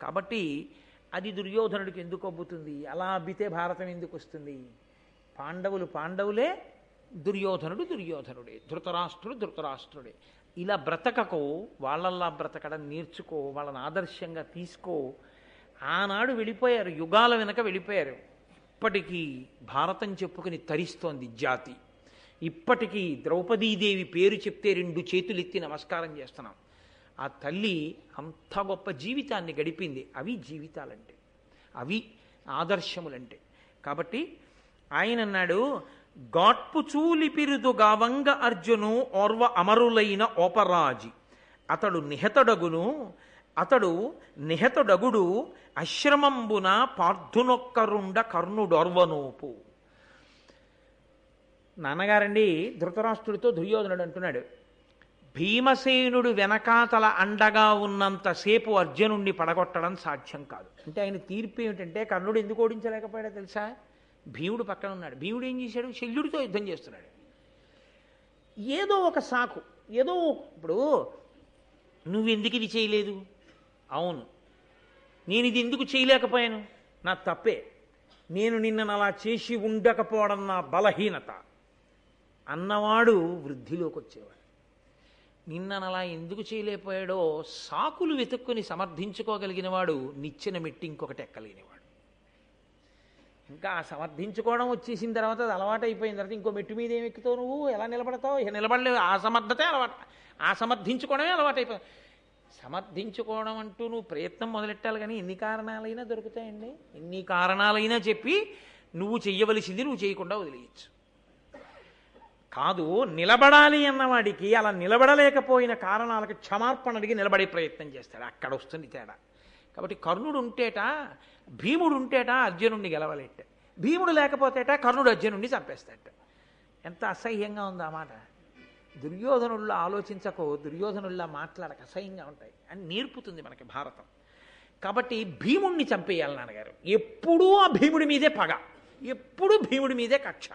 కాబట్టి అది దుర్యోధనుడికి ఎందుకు అబ్బుతుంది? అలా అబ్బితే భారతం ఎందుకు వస్తుంది? పాండవులు పాండవులే, దుర్యోధనుడు దుర్యోధనుడే, ధృతరాష్ట్రుడు ధృతరాష్ట్రుడే. ఇలా బ్రతకకు, వాళ్ళల్లా బ్రతకడం నేర్చుకో, వాళ్ళని ఆదర్శంగా తీసుకో. ఆనాడు వెళ్ళిపోయారు, యుగాల వెనక వెళ్ళిపోయారు. ఇప్పటికీ భారతం చెప్పుకుని తరిస్తోంది జాతి. ఇప్పటికీ ద్రౌపదీదేవి పేరు చెప్తే 2 చేతులు ఎత్తి నమస్కారం చేస్తున్నాం. ఆ తల్లి అంత గొప్ప జీవితాన్ని గడిపింది. అవి జీవితాలంటే, అవి ఆదర్శములంటే. కాబట్టి ఆయన అన్నాడు, గాట్పు చూలిపిరుదు గావంగ అర్జును ఓర్వ అమరులైన ఓపరాజి అతడు నిహతడగుడు అశ్రమంబున పార్థునొక్కరుండ కర్ణుడొర్వనోపు. నాన్నగారండి ధృతరాష్ట్రుడితో దుర్యోధనుడు అంటున్నాడు, భీమసేనుడు వెనకాతల అండగా ఉన్నంతసేపు అర్జునుణ్ణి పడగొట్టడం సాధ్యం కాదు. అంటే ఆయన తీర్పు ఏమిటంటే, కర్ణుడు ఎందుకు ఓడించలేకపోయాడో తెలుసా? భీముడు పక్కన ఉన్నాడు. భీముడు ఏం చేశాడు? శల్యుడితో యుద్ధం చేస్తున్నాడు. ఏదో ఒక సాకు, ఏదో ఇప్పుడు నువ్వెందుకు ఇది చేయలేదు? అవును, నేను ఇది ఎందుకు చేయలేకపోయాను? నా తప్పే. నేను నిన్నను అలా చేసి ఉండకపోవడం నా బలహీనత అన్నవాడు వృద్ధిలోకి వచ్చేవాడు. నిన్నను అలా ఎందుకు చేయలేకపోయాడో సాకులు వెతుక్కుని సమర్థించుకోగలిగిన వాడు నిచ్చెన మెట్టి ఇంకొకటి ఎక్కలేనివాడు. ఇంకా సమర్థించుకోవడం వచ్చేసిన తర్వాత అది అలవాటు అయిపోయిన తర్వాత ఇంకో మెట్టు మీద ఏమి ఎక్కుతావు? నువ్వు ఎలా నిలబడతావు? ఇక నిలబడలేవు. ఆ సమర్థతే అలవాటు, ఆ సమర్థించుకోవడమే అలవాటు అయిపోయింది. సమర్థించుకోవడం అంటూ నువ్వు ప్రయత్నం మొదలెట్టాలి. కానీ ఎన్ని కారణాలైనా దొరుకుతాయండి. ఎన్ని కారణాలైనా చెప్పి నువ్వు చెయ్యవలసింది నువ్వు చేయకుండా వదిలేయచ్చు. కాదు, నిలబడాలి అన్నవాడికి అలా నిలబడలేకపోయిన కారణాలకు క్షమార్పణ అడిగి నిలబడే ప్రయత్నం చేస్తాడు. అక్కడ వస్తుంది తేడా. కాబట్టి కర్ణుడు ఉంటేట, భీముడు ఉంటేట అర్జునుడిని గెలవలేట. భీముడు లేకపోతేట కర్ణుడు అర్జునుడిని చంపేస్తాట. ఎంత అసహ్యంగా ఉంది ఆ మాట. దుర్యోధనుల్లా ఆలోచించకో, దుర్యోధనుల్లా మాట్లాడక, అసహ్యంగా ఉంటాయి అని నేర్పుతుంది మనకి భారతం. కాబట్టి భీముడిని చంపేయాలి నాన్నగారు. ఎప్పుడూ ఆ భీముడి మీదే పగ, ఎప్పుడూ భీముడి మీదే కక్ష.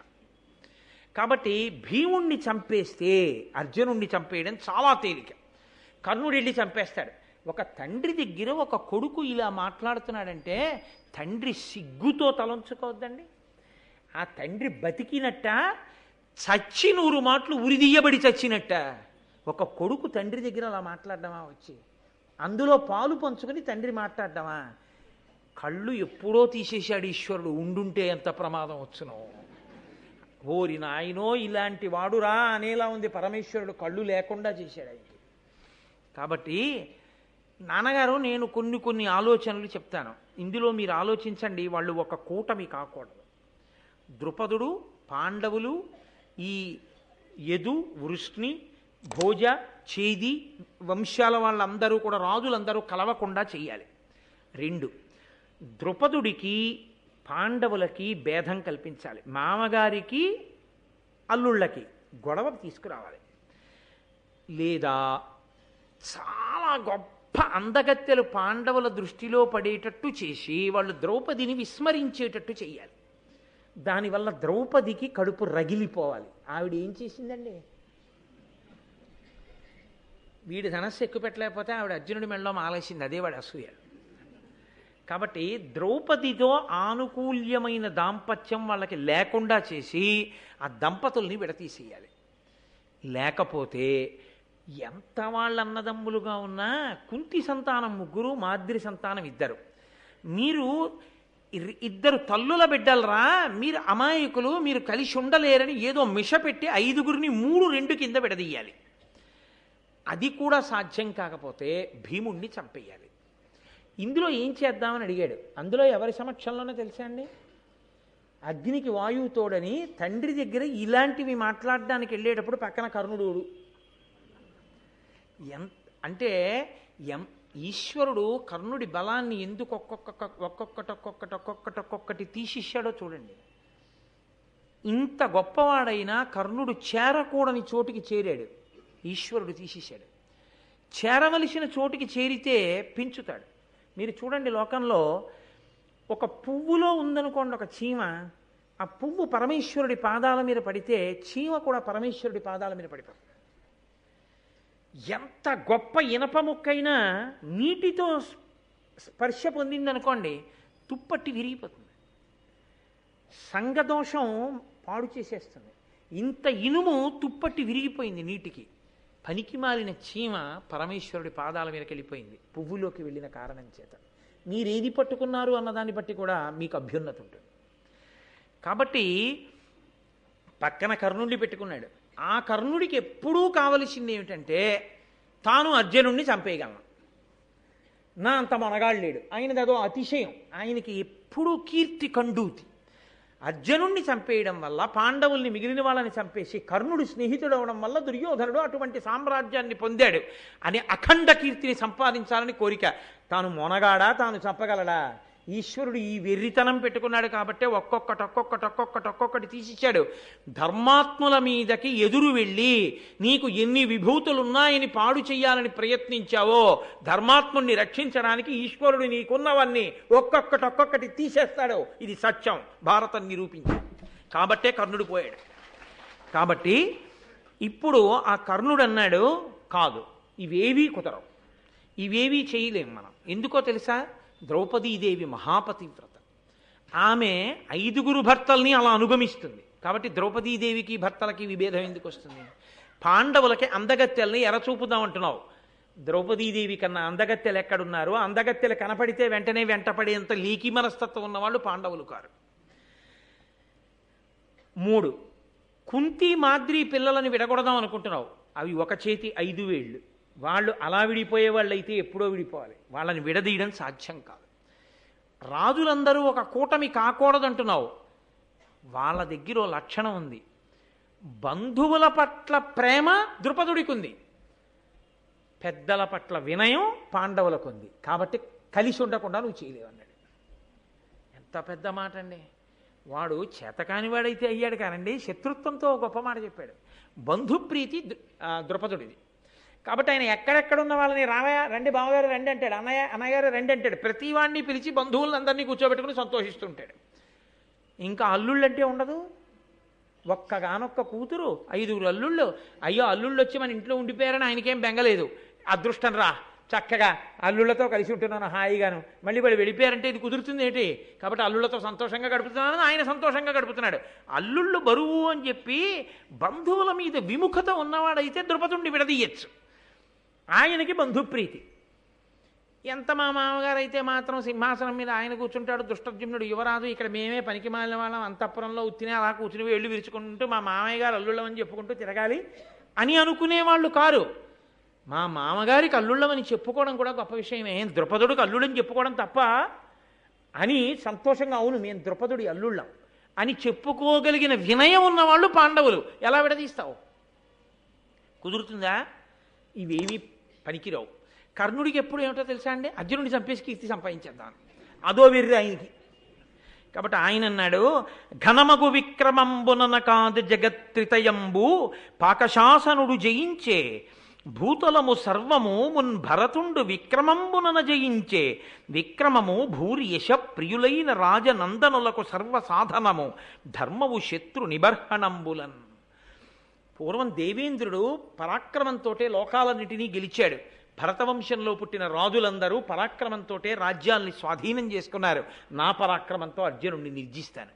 కాబట్టి భీముణ్ణి చంపేస్తే అర్జునుణ్ణి చంపేయడం చాలా తేలిక. కర్ణుడు వెళ్ళి చంపేస్తాడు. ఒక తండ్రి దగ్గర ఒక కొడుకు ఇలా మాట్లాడుతున్నాడంటే తండ్రి సిగ్గుతో తలంచుకోవద్దండి. ఆ తండ్రి బతికినట్ట, చచ్చి 100 మాటలు ఉరిదీయబడి చచ్చినట్ట. ఒక కొడుకు తండ్రి దగ్గర అలా మాట్లాడడమా? వచ్చి అందులో పాలు పంచుకొని తండ్రి మాట్లాడడమా? కళ్ళు ఎప్పుడో తీసేశాడు ఈశ్వరుడు, ఉండుంటే ఎంత ప్రమాదం వచ్చునో. ఓరి నాయనో, ఇలాంటి వాడురా అనేలా ఉంది. పరమేశ్వరుడు కళ్ళు లేకుండా చేశాడు ఆయనకి. కాబట్టి నాన్నగారు, నేను కొన్ని ఆలోచనలు చెప్తాను, ఇందులో మీరు ఆలోచించండి. వాళ్ళు ఒక కూటమి కాకూడదు. ద్రుపదుడు, పాండవులు, ఈ యదు, వృష్ణి, భోజ, చేది వంశాల వాళ్ళందరూ కూడా, రాజులందరూ కలవకుండా చెయ్యాలి. 2, ద్రుపదుడికి పాండవులకి భేదం కల్పించాలి. మామగారికి అల్లుళ్ళకి గొడవ తీసుకురావాలి. లేదా చాలా గొప్ప అందగత్తెలు పాండవుల దృష్టిలో పడేటట్టు చేసి వాళ్ళు ద్రౌపదిని విస్మరించేటట్టు చెయ్యాలి. దానివల్ల ద్రౌపదికి కడుపు రగిలిపోవాలి. ఆవిడ ఏం చేసిందండి? వీడి ధనస్సు ఎక్కువ పెట్టలేకపోతే ఆవిడ అర్జునుడి మెడలో మాలేసింది. అదే వాడి అసూయ. కాబట్టి ద్రౌపదితో ఆనుకూల్యమైన దాంపత్యం వాళ్ళకి లేకుండా చేసి ఆ దంపతుల్ని విడతీసేయాలి. లేకపోతే ఎంత వాళ్ళ అన్నదమ్ములుగా ఉన్నా, కుంతి సంతానం 3, మాద్రి సంతానం 2. మీరు 2 తల్లుల బిడ్డలరా, మీరు అమాయకులు, మీరు కలిసి ఉండలేరని ఏదో మిష పెట్టి 5గురిని 3-2 కింద విడదీయాలి. అది కూడా సాధ్యం కాకపోతే భీముణ్ణి చంపేయాలి. ఇందులో ఏం చేద్దామని అడిగాడు. అందులో ఎవరి సమక్షంలోనే తెలుసా అండి? అగ్నికి వాయువు తోడని తండ్రి దగ్గర ఇలాంటివి మాట్లాడడానికి వెళ్ళేటప్పుడు పక్కన కర్ణుడు. అంటే ఈశ్వరుడు కర్ణుడి బలాన్ని ఎందుకు ఒక్కొక్కటి తీసిచ్చాడో చూడండి. ఇంత గొప్పవాడైనా కర్ణుడు చేరకూడని చోటికి చేరాడు, ఈశ్వరుడు తీసేశాడు. చేరవలసిన చోటికి చేరితే పెంచుతాడు. మీరు చూడండి, లోకంలో ఒక పువ్వులో ఉందనుకోండి ఒక చీమ, ఆ పువ్వు పరమేశ్వరుడి పాదాల మీద పడితే చీమ కూడా పరమేశ్వరుడి పాదాల మీద పడిపోతుంది. ఎంత గొప్ప ఇనప ముక్కైనా నీటితో స్పర్శ పొందిందనుకోండి తుప్పట్టి విరిగిపోతుంది, సంగదోషం పాడు చేసేస్తుంది. ఇంత ఇనుము తుప్పట్టి విరిగిపోయింది నీటికి. పనికి మాలిన చీమ పరమేశ్వరుడి పాదాల మీదకి వెళ్ళిపోయింది పువ్వులోకి వెళ్ళిన కారణం చేత. మీరేది పట్టుకున్నారు అన్నదాన్ని బట్టి కూడా మీకు అభ్యున్నతి ఉంటుంది. కాబట్టి పక్కన కర్ణుడిని పెట్టుకున్నాడు. ఆ కర్ణుడికి ఎప్పుడూ కావలసింది ఏమిటంటే తాను అర్జునుడిని చంపేయగలను. నా అంత మనగాడు లేడు, ఆయనది అదో అతిశయం. ఆయనకి ఎప్పుడూ కీర్తి కండూతి. అర్జునుణ్ణి చంపేయడం వల్ల పాండవుల్ని మిగిలిన వాళ్ళని చంపేసి కర్ణుడు స్నేహితుడు అవడం వల్ల దుర్యోధనుడు అటువంటి సామ్రాజ్యాన్ని పొందాడు అని అఖండ కీర్తిని సంపాదించాలని కోరిక. తాను మొనగాడా, తాను చంపగలడా? ఈశ్వరుడు ఈ వెర్రితనం పెట్టుకున్నాడు కాబట్టి ఒక్కొక్కటి తీసిచ్చాడు. ధర్మాత్ముల మీదకి ఎదురు వెళ్ళి నీకు ఎన్ని విభూతులున్నాయని పాడు చెయ్యాలని ప్రయత్నించావో ధర్మాత్ముడిని రక్షించడానికి ఈశ్వరుడు నీకున్నవన్నీ ఒక్కొక్కటి తీసేస్తాడు. ఇది సత్యం, భారతం నిరూపించింది. కాబట్టే కర్ణుడు పోయాడు. కాబట్టి ఇప్పుడు ఆ కర్ణుడు అన్నాడు, కాదు ఇవేవీ కుదరవు, ఇవేవీ చేయలేం మనం. ఎందుకో తెలుసా? ద్రౌపదీదేవి మహాపతివ్రత. ఆమె 5 భర్తల్ని అలా అనుగమిస్తుంది. కాబట్టి ద్రౌపదీదేవికి భర్తలకి విభేదం ఎందుకు వస్తుంది? పాండవులకి అందగత్తెల్ని ఎరచూపుదామంటున్నావు. ద్రౌపదీదేవి కన్నా అందగత్తెలు ఎక్కడున్నారు? అందగత్తెలు కనపడితే వెంటనే వెంటపడేంత లీకి మనస్తత్వం ఉన్నవాళ్ళు పాండవులు కారు. 3 కుంతి మాద్రి పిల్లలని విడగొడదాం అనుకుంటున్నావు. అవి ఒక చేతి 5 వేళ్ళు. వాళ్ళు అలా విడిపోయే వాళ్ళు అయితే ఎప్పుడో విడిపోవాలి. వాళ్ళని విడదీయడం సాధ్యం కాదు. రాజులందరూ ఒక కూటమి కాకూడదంటున్నావు. వాళ్ళ దగ్గర ఓ లక్షణం ఉంది. బంధువుల పట్ల ప్రేమ ద్రుపదుడికి ఉంది, పెద్దల పట్ల వినయం పాండవులకు ఉంది. కాబట్టి కలిసి ఉండకుండా నువ్వు చేయలేవు అన్నాడు. ఎంత పెద్ద మాట అండి! వాడు చేతకాని వాడైతే అయ్యాడు కానండి, శత్రుత్వంతో గొప్ప మాట చెప్పాడు. బంధుప్రీతి ద్రుపదుడిది. కాబట్టి ఆయన ఎక్కడెక్కడున్న వాళ్ళని రామయ్య రండి, బావగారు రండి అంటాడు, అన్నయ్యగారు రండి అంటాడు. ప్రతి వాడిని పిలిచి బంధువులందరినీ కూర్చోబెట్టుకుని సంతోషిస్తుంటాడు. ఇంకా అల్లుళ్ళంటే ఉండదు. ఒక్కగానొక్క కూతురు, 5 అల్లుళ్ళు. అయ్యో అల్లుళ్ళు వచ్చి మన ఇంట్లో ఉండిపోయారని ఆయనకేం బెంగలేదు. అదృష్టం రా, చక్కగా అల్లుళ్ళతో కలిసి ఉంటున్నాను హాయిగాను. మళ్ళీ వాడు వెళ్ళిపోయారంటే ఇది కుదురుతుంది ఏంటి? కాబట్టి అల్లుళ్ళతో సంతోషంగా గడుపుతున్నాను, ఆయన సంతోషంగా గడుపుతున్నాడు. అల్లుళ్ళు బరువు అని చెప్పి బంధువుల మీద విముఖత ఉన్నవాడైతే ద్రుపదుడిని విడదీయచ్చు. ఆయనకి బంధుప్రీతి. ఎంత మా మామగారు అయితే మాత్రం సింహాసనం మీద ఆయన కూర్చుంటాడు, దుష్టజుమ్నుడు యువరాజు, ఇక్కడ మేమే పనికి మాలిన వాళ్ళం అంతఃపురంలో ఉత్తినే అలా కూర్చుని వేళ్ళు విరుచుకుంటూ మా మామయ్య గారు అల్లుళ్ళమని చెప్పుకుంటూ తిరగాలి అని అనుకునేవాళ్ళు కారు. మా మామగారికి అల్లుళ్ళమని చెప్పుకోవడం కూడా గొప్ప విషయమే. ద్రుపదుడికి అల్లుడని చెప్పుకోవడం తప్ప అని సంతోషంగా అవును మేము ద్రుపదుడి అల్లుళ్ళం అని చెప్పుకోగలిగిన వినయం ఉన్నవాళ్ళు పాండవులు. ఎలా విడదీస్తావు? కుదురుతుందా? ఇవేమీ పనికిరావు. కర్ణుడికి ఎప్పుడు ఏమిటో తెలుసా అండి? అర్జునుడిని చంపేసి కీర్తి సంపాదించేద్దాం, అదో వెర్రి ఆయనకి. కాబట్టి ఆయన అన్నాడు, ఘనమగు విక్రమంబునన కాదు జగత్రితయంబు పాకశాసనుడు జయించే భూతలము సర్వము మున్ భరతుండు విక్రమంబునన జయించే విక్రమము భూరి యశ ప్రియులైన రాజనందనులకు సర్వసాధనము ధర్మవు శత్రు నిబర్హణంబులన్. పూర్వం దేవేంద్రుడు పరాక్రమంతో లోకాలన్నిటినీ గెలిచాడు. భరతవంశంలో పుట్టిన రాజులందరూ పరాక్రమంతో రాజ్యాల్ని స్వాధీనం చేసుకున్నారు. నా పరాక్రమంతో అర్జునుడిని నిర్జిస్తాను,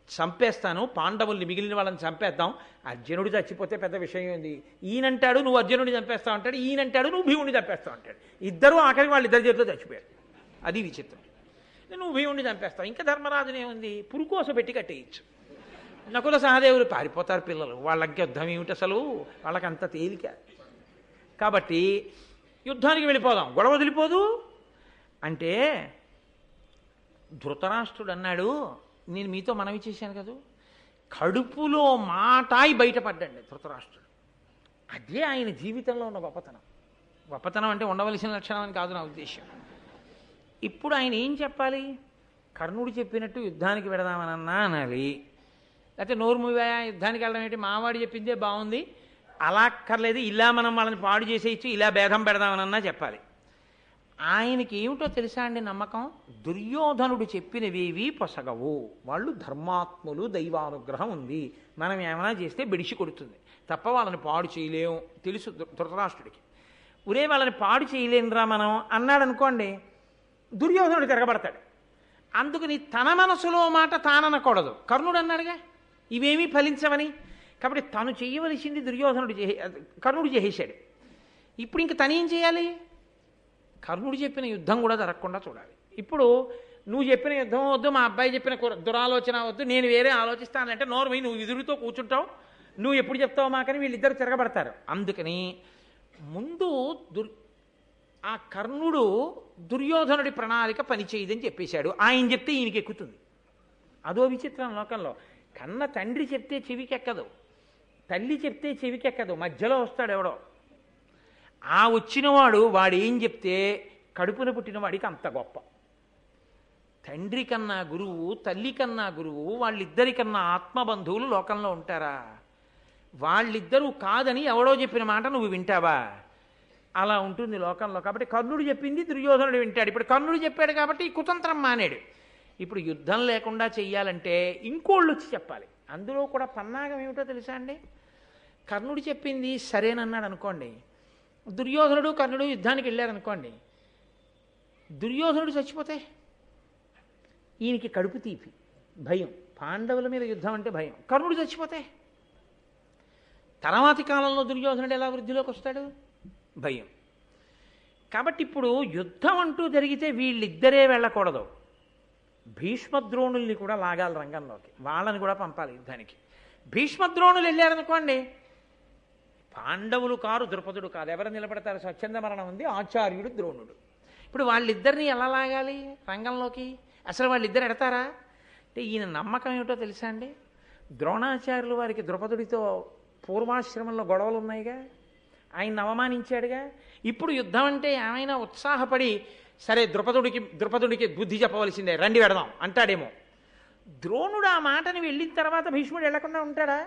చంపేస్తాను, పాండవుల్ని మిగిలిన వాళ్ళని చంపేద్దాం. అర్జునుడు చచ్చిపోతే పెద్ద విషయం ఉంది. ఈయనంటాడు నువ్వు అర్జునుడిని చంపేస్తావు అంటాడు, ఈయనంటాడు నువ్వు భీముడిని చంపేస్తావు అంటాడు. ఇద్దరు ఆఖరికి వాళ్ళిద్దరి చేతిలో చచ్చిపోయారు. అది విచిత్రం. నువ్వు భీముడిని చంపేస్తావు, ఇంకా ధర్మరాజునే ఉంది పురుకోస పెట్టి కట్టేయచ్చు. నకుల సహదేవులు పారిపోతారు పిల్లలు, వాళ్ళకి యుద్ధం ఏమిటి అసలు? వాళ్ళకంత తేలిక. కాబట్టి యుద్ధానికి వెళ్ళిపోదాం, గొడవ వదిలిపోదు అంటే ధృతరాష్ట్రుడు అన్నాడు, నేను మీతో మనవి చేశాను కదా, కడుపులో మాటాయి బయటపడ్డండి ధృతరాష్ట్రుడు. అదే ఆయన జీవితంలో ఉన్న గొప్పతనం. గొప్పతనం అంటే ఉండవలసిన లక్షణం అని కాదు నా ఉద్దేశం. ఇప్పుడు ఆయన ఏం చెప్పాలి? కర్ణుడు చెప్పినట్టు యుద్ధానికి వెడదామనన్నా అనాలి, లేకపోతే నోరు మూవా యుద్ధానికి వెళ్ళడం ఏంటి, మావాడు చెప్పిందే బాగుంది అలా అక్కర్లేదు, ఇలా మనం వాళ్ళని పాడు చేసేయచ్చు, ఇలా భేదం పెడదామనన్నా చెప్పాలి. ఆయనకి ఏమిటో తెలుసా అండి నమ్మకం? దుర్యోధనుడు చెప్పినవేవి పొసగవు, వాళ్ళు ధర్మాత్ములు, దైవానుగ్రహం ఉంది, మనం ఏమైనా చేస్తే బెడిసి కొడుతుంది తప్ప వాళ్ళని పాడు చేయలేము తెలుసు ధృతరాష్ట్రుడికి. ఒరే వాళ్ళని పాడు చేయలేనురా మనం అన్నాడు అనుకోండి, దుర్యోధనుడు తిరగబడతాడు. అందుకని తన మనసులో మాట తాననకూడదు. కర్ణుడు అన్నాడుగా ఇవేమీ ఫలించవని. కాబట్టి తను చేయవలసింది కర్ణుడు చేసేశాడు. ఇప్పుడు ఇంక తనేం చేయాలి? కర్ణుడు చెప్పిన యుద్ధం కూడా జరగకుండా చూడాలి. ఇప్పుడు నువ్వు చెప్పిన యుద్ధం వద్దు, మా అబ్బాయి చెప్పిన దురాలోచన వద్దు, నేను వేరే ఆలోచిస్తానంటే నోరు నువ్వు ఎదురుతో కూర్చుంటావు, నువ్వు ఎప్పుడు చెప్తావు మాకని వీళ్ళిద్దరు తిరగబడతారు. అందుకని ముందు ఆ కర్ణుడు దుర్యోధనుడి ప్రణాళిక పనిచేయదని చెప్పేశాడు. ఆయన చెప్తే ఈయనకి ఎక్కుతుంది. అదో విచిత్రం లోకంలో. కన్న తండ్రి చెప్తే చెవికెక్కదు, తల్లి చెప్తే చెవికెక్కదు, మధ్యలో వస్తాడు ఎవడో. ఆ వచ్చినవాడు వాడేం చెప్తే కడుపున పుట్టిన వాడికి అంత గొప్ప. తండ్రి కన్నా గురువు, తల్లి కన్నా గురువు, వాళ్ళిద్దరికన్నా ఆత్మబంధువులు లోకంలో ఉంటారా? వాళ్ళిద్దరూ కాదని ఎవడో చెప్పిన మాట నువ్వు వింటావా? అలా ఉంటుంది లోకంలో. కాబట్టి కర్ణుడు చెప్పింది దుర్యోధనుడు వింటాడు. ఇప్పుడు కర్ణుడు చెప్పాడు కాబట్టి ఈ కుతంత్రం మానేడు. ఇప్పుడు యుద్ధం లేకుండా చెయ్యాలంటే ఇంకోళ్ళు వచ్చి చెప్పాలి. అందులో కూడా పన్నాగం ఏమిటో తెలుసా అండి? కర్ణుడు చెప్పింది సరేనన్నాడు అనుకోండి, దుర్యోధనుడు కర్ణుడు యుద్ధానికి వెళ్ళారనుకోండి, దుర్యోధనుడు చచ్చిపోతే ఈయనకి కడుపు తీపి, భయం. పాండవుల మీద యుద్ధం అంటే భయం. కర్ణుడు చచ్చిపోతే తర్వాతి కాలంలో దుర్యోధనుడు ఎలా వృద్ధిలోకి వస్తాడు? భయం. కాబట్టి ఇప్పుడు యుద్ధం అంటూ జరిగితే వీళ్ళిద్దరే వెళ్ళకూడదు, భీష్మద్రోణుల్ని కూడా లాగాలి రంగంలోకి, వాళ్ళని కూడా పంపాలి యుద్ధానికి. భీష్మద్రోణులు వెళ్ళారనుకోండి, పాండవులు కారు, ద్రుపదుడు కాదు, ఎవరు నిలబడతారు? స్వచ్ఛంద మరణం ఉంది, ఆచార్యుడు ద్రోణుడు. ఇప్పుడు వాళ్ళిద్దరిని ఎలా లాగాలి రంగంలోకి? అసలు వాళ్ళిద్దరు ఎడతారా అంటే ఈయన నమ్మకం ఏమిటో తెలుసా అండి? ద్రోణాచార్యులు వారికి ద్రుపదుడితో పూర్వాశ్రమంలో గొడవలు ఉన్నాయిగా, ఆయన అవమానించాడుగా. ఇప్పుడు యుద్ధం అంటే ఏమైనా ఉత్సాహపడి సరే ద్రుపదుడికి బుద్ధి చెప్పవలసిందే, రండి వెడదాం అంటాడేమో. ద్రోణుడు ఆ మాటని వెళ్ళిన తర్వాత భీష్ముడు వెళ్లకుండా ఉంటాడా?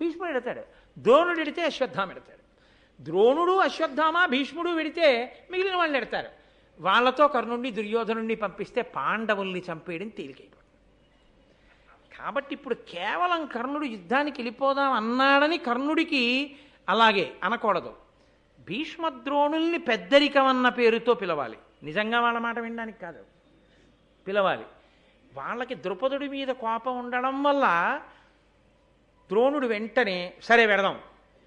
భీష్ముడు ఎడతాడు. ద్రోణుడు ఎడితే అశ్వత్థామ ఎడతాడు. ద్రోణుడు అశ్వత్థామ భీష్ముడు వెడితే మిగిలిన వాళ్ళు ఎడతారు. వాళ్లతో కర్ణుడిని దుర్యోధనుడిని పంపిస్తే పాండవుల్ని చంపేయడం తేలికైపోతుంది. కాబట్టి ఇప్పుడు కేవలం కర్ణుడు యుద్ధానికి వెళ్ళిపోదాం అన్నాడని కర్ణుడికి అలాగే అనకూడదు. భీష్మద్రోణుల్ని పెద్దరికం అన్న పేరుతో పిలవాలి. నిజంగా వాళ్ళ మాట వినడానికి కాదు, పిలవాలి. వాళ్ళకి ద్రుపదుడి మీద కోపం ఉండడం వల్ల ద్రోణుడు వెంటనే సరే వెడదాం,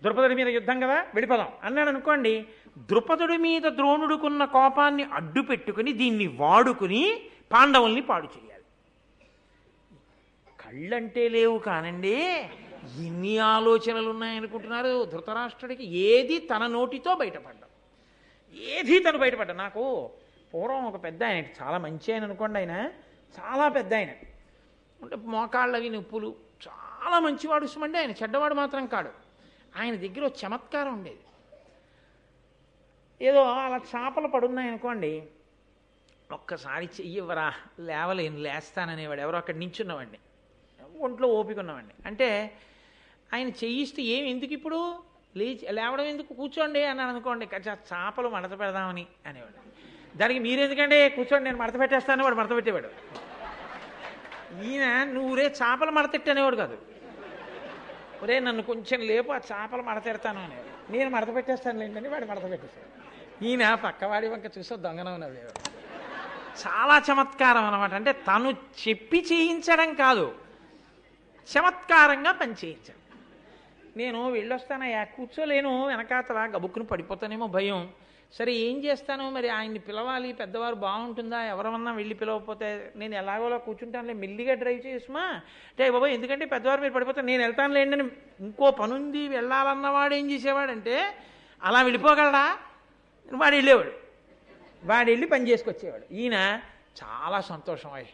ద్రుపదుడి మీద యుద్ధం కదా వెళ్ళిపోదాం అన్నాడు అనుకోండి. ద్రుపదుడి మీద ద్రోణుడుకున్న కోపాన్ని అడ్డు పెట్టుకుని దీన్ని వాడుకుని పాండవుల్ని పాడు చేయాలి. కళ్ళంటే లేవు కానండి, ఎన్ని ఆలోచనలు ఉన్నాయనుకుంటున్నారు ధృతరాష్ట్రుడికి. ఏది తన నోటితో బయటపడ్డం, ఏది తను బయటపడ్డా. నాకు పూర్వం ఒక పెద్ద ఆయన, చాలా మంచి ఆయన అనుకోండి, ఆయన చాలా పెద్ద ఆయన, అంటే మోకాళ్ళవి నొప్పులు, చాలా మంచివాడు సుమండి ఆయన, చెడ్డవాడు మాత్రం కాడు. ఆయన దగ్గర ఒక చమత్కారం ఉండేది. ఏదో అలా చేపలు పడున్నాయనుకోండి, ఒక్కసారి చెయ్యవరా, లేవలేను, లేస్తాననేవాడు. ఎవరో అక్కడ నించున్నవాడిని, ఒంట్లో ఓపిక ఉన్నవాడిని. అంటే ఆయన చెయ్యిస్తే ఎందుకు ఇప్పుడు లేవడం ఎందుకు, కూర్చోండి అన్నాడు అనుకోండి, చేపలు మడత పెడదామని అనేవాడు. దానికి మీరెందుకంటే కూర్చోండి నేను మడత పెట్టేస్తాను, వాడు మడత పెట్టేవాడు. ఈయన నువ్వురే చేపలు మడతెట్టు అనేవాడు కాదు, ఒరే నన్ను కొంచెం లేపు ఆ చేపలు మడతెడతాను అనేవాడు. నేను మడత పెట్టేస్తాను లేండి వాడు మడత పెట్టేస్తాడు. ఈయన పక్కవాడి వంక చూసో దొంగనం అనేవాడు. చాలా చమత్కారం అనమాట. అంటే తను చెప్పి చేయించడం కాదు, చమత్కారంగా పని చేయించడం. నేను వెళ్ళొస్తానయ్యా, కూర్చోలేను, వెనకాతలా గబుక్కును పడిపోతానేమో భయం. సరే ఏం చేస్తాను మరి, ఆయన్ని పిలవాలి, పెద్దవారు బాగుంటుందా, ఎవరమన్నా వెళ్ళి పిలవకపోతే నేను ఎలాగోలా కూర్చుంటానులే, మెల్లిగా డ్రైవ్ చేసుమా అంటే బాబా ఎందుకంటే పెద్దవారు మీరు పడిపోతే నేను వెళ్తాను లేండి అని ఇంకో పనుంది వెళ్ళాలన్నవాడు ఏం చేసేవాడంటే అలా వెళ్ళిపోగలడా, వాడు వెళ్ళేవాడు, వాడు వెళ్ళి పని చేసుకొచ్చేవాడు. ఈయన చాలా సంతోషం, అయ్యి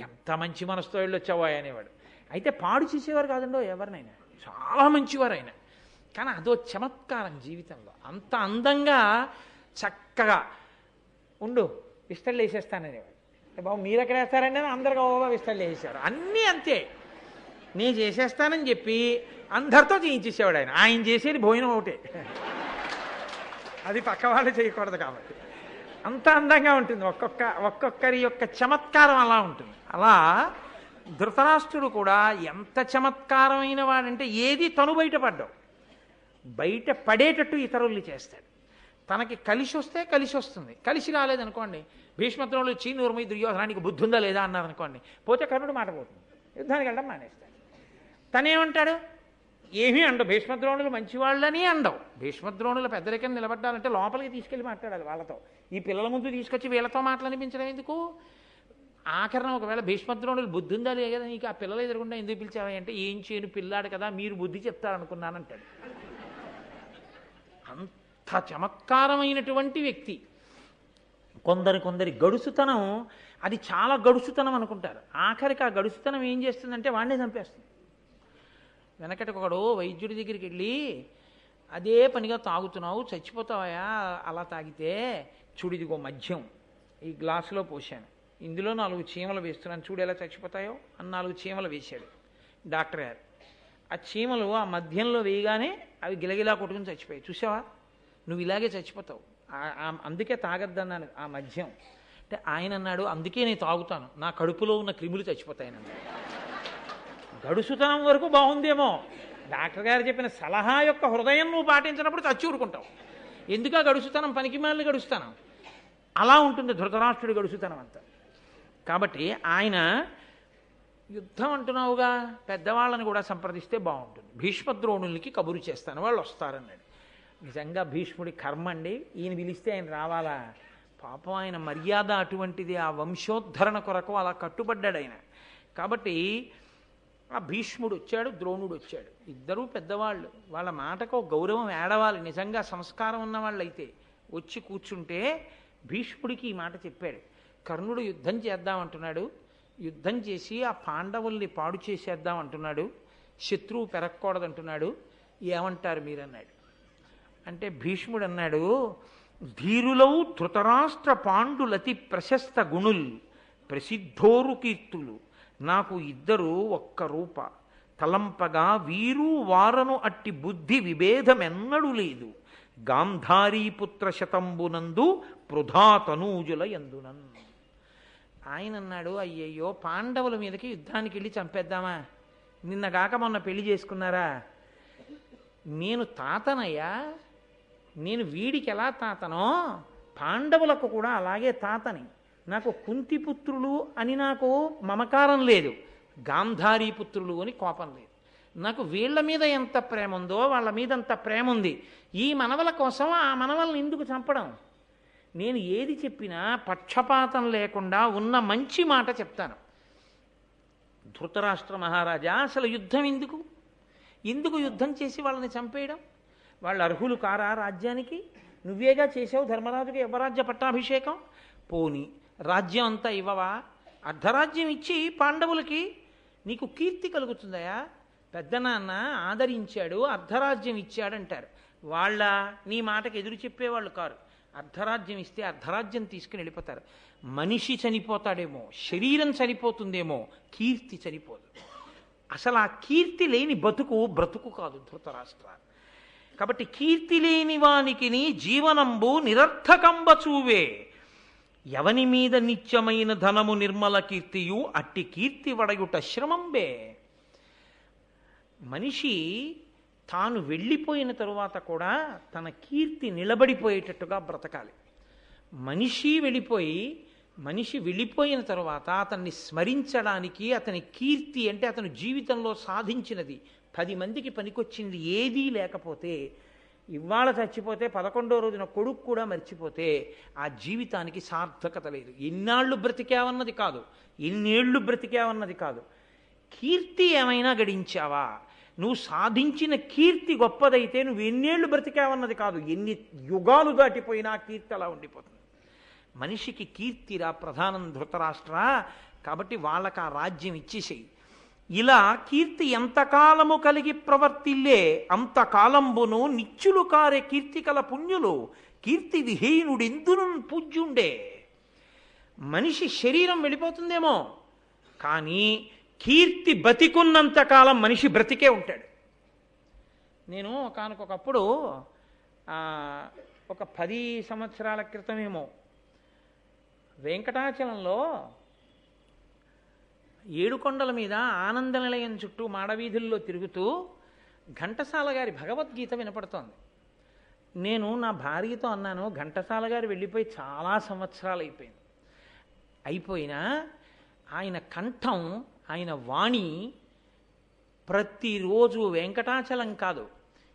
ఎంత మంచి మనసుతో వెళ్ళొచ్చావా అనేవాడు. అయితే పాడు చేసేవారు కాదండో ఎవరినైనా, చాలా మంచివారు ఆయన. కానీ అదో చమత్కారం జీవితంలో. అంత అందంగా చక్కగా ఉండు విస్తళ్ళు వేసేస్తాననేవాడు. బాబు మీరు ఎక్కడ వేస్తారండి అని అందరు గోవా విస్తళ్ళు వేసేవారు. అన్నీ అంతే, నేను చేసేస్తానని చెప్పి అందరితో చేయించేసేవాడు ఆయన. ఆయన చేసేది భోజనం ఒకటే, అది పక్క వాళ్ళు చేయకూడదు కాబట్టి. అంత అందంగా ఉంటుంది. ఒక్కొక్కరి యొక్క చమత్కారం అలా ఉంటుంది. అలా ధృతరాష్ట్రుడు కూడా ఎంత చమత్కారమైన వాడంటే ఏది తను బయటపడ్డావు, బయట పడేటట్టు ఇతరుల్ని చేస్తాడు. తనకి కలిసి వస్తే కలిసి వస్తుంది, కలిసి రాలేదనుకోండి, భీష్మద్రోణులు చీనూర్మి దుర్యోధనానికి బుద్ధి ఉందా లేదా అన్నారనుకోండి, పోతే కర్ణుడు మాట పోతుంది, యుద్ధానికి వెళ్ళడం మానేస్తాడు. తనేమంటాడు? ఏమీ అండవు, భీష్మద్రోణులు మంచివాళ్ళని అండవు. భీష్మద్రోణుల పెద్దరికం నిలబడ్డాలంటే లోపలికి తీసుకెళ్ళి మాట్లాడాలి వాళ్ళతో. ఈ పిల్లల ముందు తీసుకొచ్చి వీళ్ళతో మాటలనిపించడం ఎందుకు? ఆఖరణ ఒకవేళ భీష్మద్రోణులు బుద్ధి ఉందా లేదు కదా నీకు, ఆ పిల్లలు ఎదురకుండా ఎందుకు పిలిచావా అంటే, ఏం చేయను పిల్లాడు కదా మీరు బుద్ధి చెప్తారనుకున్నానంటాడు. అంత చమత్కారమైనటువంటి వ్యక్తి. కొందరి గడుసుతనం అది చాలా గడుసుతనం అనుకుంటారు, ఆఖరికి ఆ గడుసుతనం ఏం చేస్తుందంటే వాడినే చంపేస్తుంది. వెనకటి ఒకడు వైద్యుడి దగ్గరికి వెళ్ళి, అదే పనిగా తాగుతున్నావు చచ్చిపోతావా అలా తాగితే, చూడిదిగో మద్యం ఈ గ్లాసులో పోశాను, ఇందులో 4 చీమలు వేస్తున్నాను, చూడు ఎలా చచ్చిపోతాయో అని 4 చీమలు వేశాడు డాక్టర్ గారు. ఆ చీమలు ఆ మద్యంలో వేయగానే అవి గిలగిలా కొట్టుకుని చచ్చిపోయాయి. చూసావా, నువ్వు ఇలాగే చచ్చిపోతావు, అందుకే తాగద్దన్నాను ఆ మద్యం అంటే. ఆయన అన్నాడు, అందుకే నేను తాగుతాను, నా కడుపులో ఉన్న క్రిములు చచ్చిపోతాయనన్నాడు. గడుసుతనం వరకు బాగుందేమో, డాక్టర్ గారు చెప్పిన సలహా యొక్క హృదయం నువ్వు పాటించినప్పుడు చచ్చి ఊరుకుంటావు. ఎందుక గడుసుతనం, పనికిమాలిన గడుసుతనం. అలా ఉంటుంది ధృతరాష్ట్రుడి గడుసుతనం అంతా. కాబట్టి ఆయన యుద్ధం అంటున్నావుగా, పెద్దవాళ్ళని కూడా సంప్రదిస్తే బాగుంటుంది, భీష్మద్రోణులకి కబురు చేస్తాను వాళ్ళు వస్తారన్నాడు. నిజంగా భీష్ముడి కర్మ అండి, ఈయన పిలిస్తే ఆయన రావాలా? పాపం ఆయన మర్యాద అటువంటిది, ఆ వంశోద్ధరణ కొరకు అలా కట్టుబడ్డాడు ఆయన. కాబట్టి ఆ భీష్ముడు వచ్చాడు, ద్రోణుడు వచ్చాడు, ఇద్దరూ పెద్దవాళ్ళు, వాళ్ళ మాటకు గౌరవం ఏడవాలి. నిజంగా సంస్కారం ఉన్న వాళ్ళైతే వచ్చి కూర్చుంటే భీష్ముడికి ఈ మాట చెప్పాడు. కర్ణుడు యుద్ధం చేద్దామంటున్నాడు, యుద్ధం చేసి ఆ పాండవుల్ని పాడు చేసేద్దామంటున్నాడు, శత్రువు పెరగకూడదంటున్నాడు, ఏమంటారు మీరన్నాడు. అంటే భీష్ముడు అన్నాడు, ధీరులవు ధృతరాష్ట్ర పాండులతి ప్రశస్త గుణుల్ ప్రసిద్ధోరు కీర్తులు, నాకు ఇద్దరు ఒక్క రూప తలంపగా వీరు వారను అట్టి బుద్ధి విభేదమెన్నడు లేదు, గాంధారీపుత్ర శతంబునందు పృథా తనూజుల ఎందునన్. ఆయన అన్నాడు, అయ్యయ్యో పాండవుల మీదకి యుద్ధానికి వెళ్ళి చంపేద్దామా, నిన్నగాక మొన్న పెళ్లి చేసుకున్నారా, నేను తాతనయ్యా, నేను వీడికి ఎలా తాతనో పాండవులకు కూడా అలాగే తాతని, నాకు కుంతిపుత్రులు అని నాకు మమకారం లేదు, గాంధారీపుత్రులు అని కోపం లేదు, నాకు వీళ్ళ మీద ఎంత ప్రేమ ఉందో వాళ్ళ మీద అంత ప్రేమ ఉంది. ఈ మనవల కోసం ఆ మనవల్ని ఎందుకు చంపడం? నేను ఏది చెప్పినా పక్షపాతం లేకుండా ఉన్న మంచి మాట చెప్తాను. ధృతరాష్ట్ర మహారాజా, అసలు యుద్ధం ఎందుకు? ఎందుకు యుద్ధం చేసి వాళ్ళని చంపేయడం? వాళ్ళు అర్హులు కారా రాజ్యానికి? నువ్వేగా చేసావు ధర్మరాజుకి యువరాజ్య పట్టాభిషేకం, పోని రాజ్యం అంతా ఇవ్వవా? అర్ధరాజ్యం ఇచ్చి పాండవులకి నీకు కీర్తి కలుగుతుందయా. పెద్దనాన్న ఆదరించాడు, అర్ధరాజ్యం ఇచ్చాడంటారు. వాళ్ళ నీ మాటకు ఎదురు చెప్పేవాళ్ళు కారు. అర్ధరాజ్యం ఇస్తే అర్ధరాజ్యం తీసుకుని వెళ్ళిపోతారు. మనిషి చనిపోతాడేమో, శరీరం చనిపోతుందేమో, కీర్తి చనిపోదు. అసలు ఆ కీర్తి లేని బ్రతుకు కాదు ధృతరాష్ట్ర. కాబట్టి కీర్తి లేని వానికి జీవనంబు నిరర్థకంబ చూవే, ఎవని మీద నిత్యమైన ధనము నిర్మల కీర్తియు అట్టి కీర్తి వడయుట శ్రమంబే. మనిషి తాను వెళ్ళిపోయిన తరువాత కూడా తన కీర్తి నిలబడిపోయేటట్టుగా బ్రతకాలి. మనిషి వెళ్ళిపోయిన తరువాత అతన్ని స్మరించడానికి, అతని కీర్తి అంటే అతను జీవితంలో సాధించినది 10 మందికి పనికొచ్చింది ఏదీ లేకపోతే, ఇవాళ చచ్చిపోతే 11వ రోజున కొడుకు కూడా మర్చిపోతే ఆ జీవితానికి సార్థకత లేదు. ఎన్నాళ్ళు బ్రతికావన్నది కాదు, ఎన్నేళ్ళు బ్రతికావన్నది కాదు, కీర్తి ఏమైనా గడించావా? నువ్వు సాధించిన కీర్తి గొప్పదైతే నువ్వు ఎన్నేళ్ళు బ్రతికావన్నది కాదు, ఎన్ని యుగాలు దాటిపోయినా కీర్తి అలా ఉండిపోతుంది. మనిషికి కీర్తిరా ప్రధానం ధృతరాష్ట్ర. కాబట్టి వాళ్ళకి ఆ రాజ్యం ఇచ్చేసేయి. ఇలా కీర్తి ఎంతకాలము కలిగి ప్రవర్తిల్లే అంతకాలంబును నిత్యులు కారే కీర్తికల పుణ్యులు కీర్తి విహీనుడెందును పూజ్యుండే. మనిషి శరీరం వెళ్ళిపోతుందేమో, కానీ కీర్తి బతికున్నంతకాలం మనిషి బ్రతికే ఉంటాడు. నేను ఒకనకొకప్పుడు ఒక 10 సంవత్సరాల క్రితమేమో వెంకటాచలంలో ఏడుకొండల మీద ఆనంద నిలయం చుట్టూ మాడవీధుల్లో తిరుగుతూ ఘంటసాల గారి భగవద్గీత వినపడుతోంది. నేను నా భార్యతో అన్నాను, ఘంటసాల గారు వెళ్ళిపోయి చాలా సంవత్సరాలు అయిపోయినా ఆయన కంఠం, ఆయన వాణి ప్రతిరోజు వెంకటాచలం కాదు,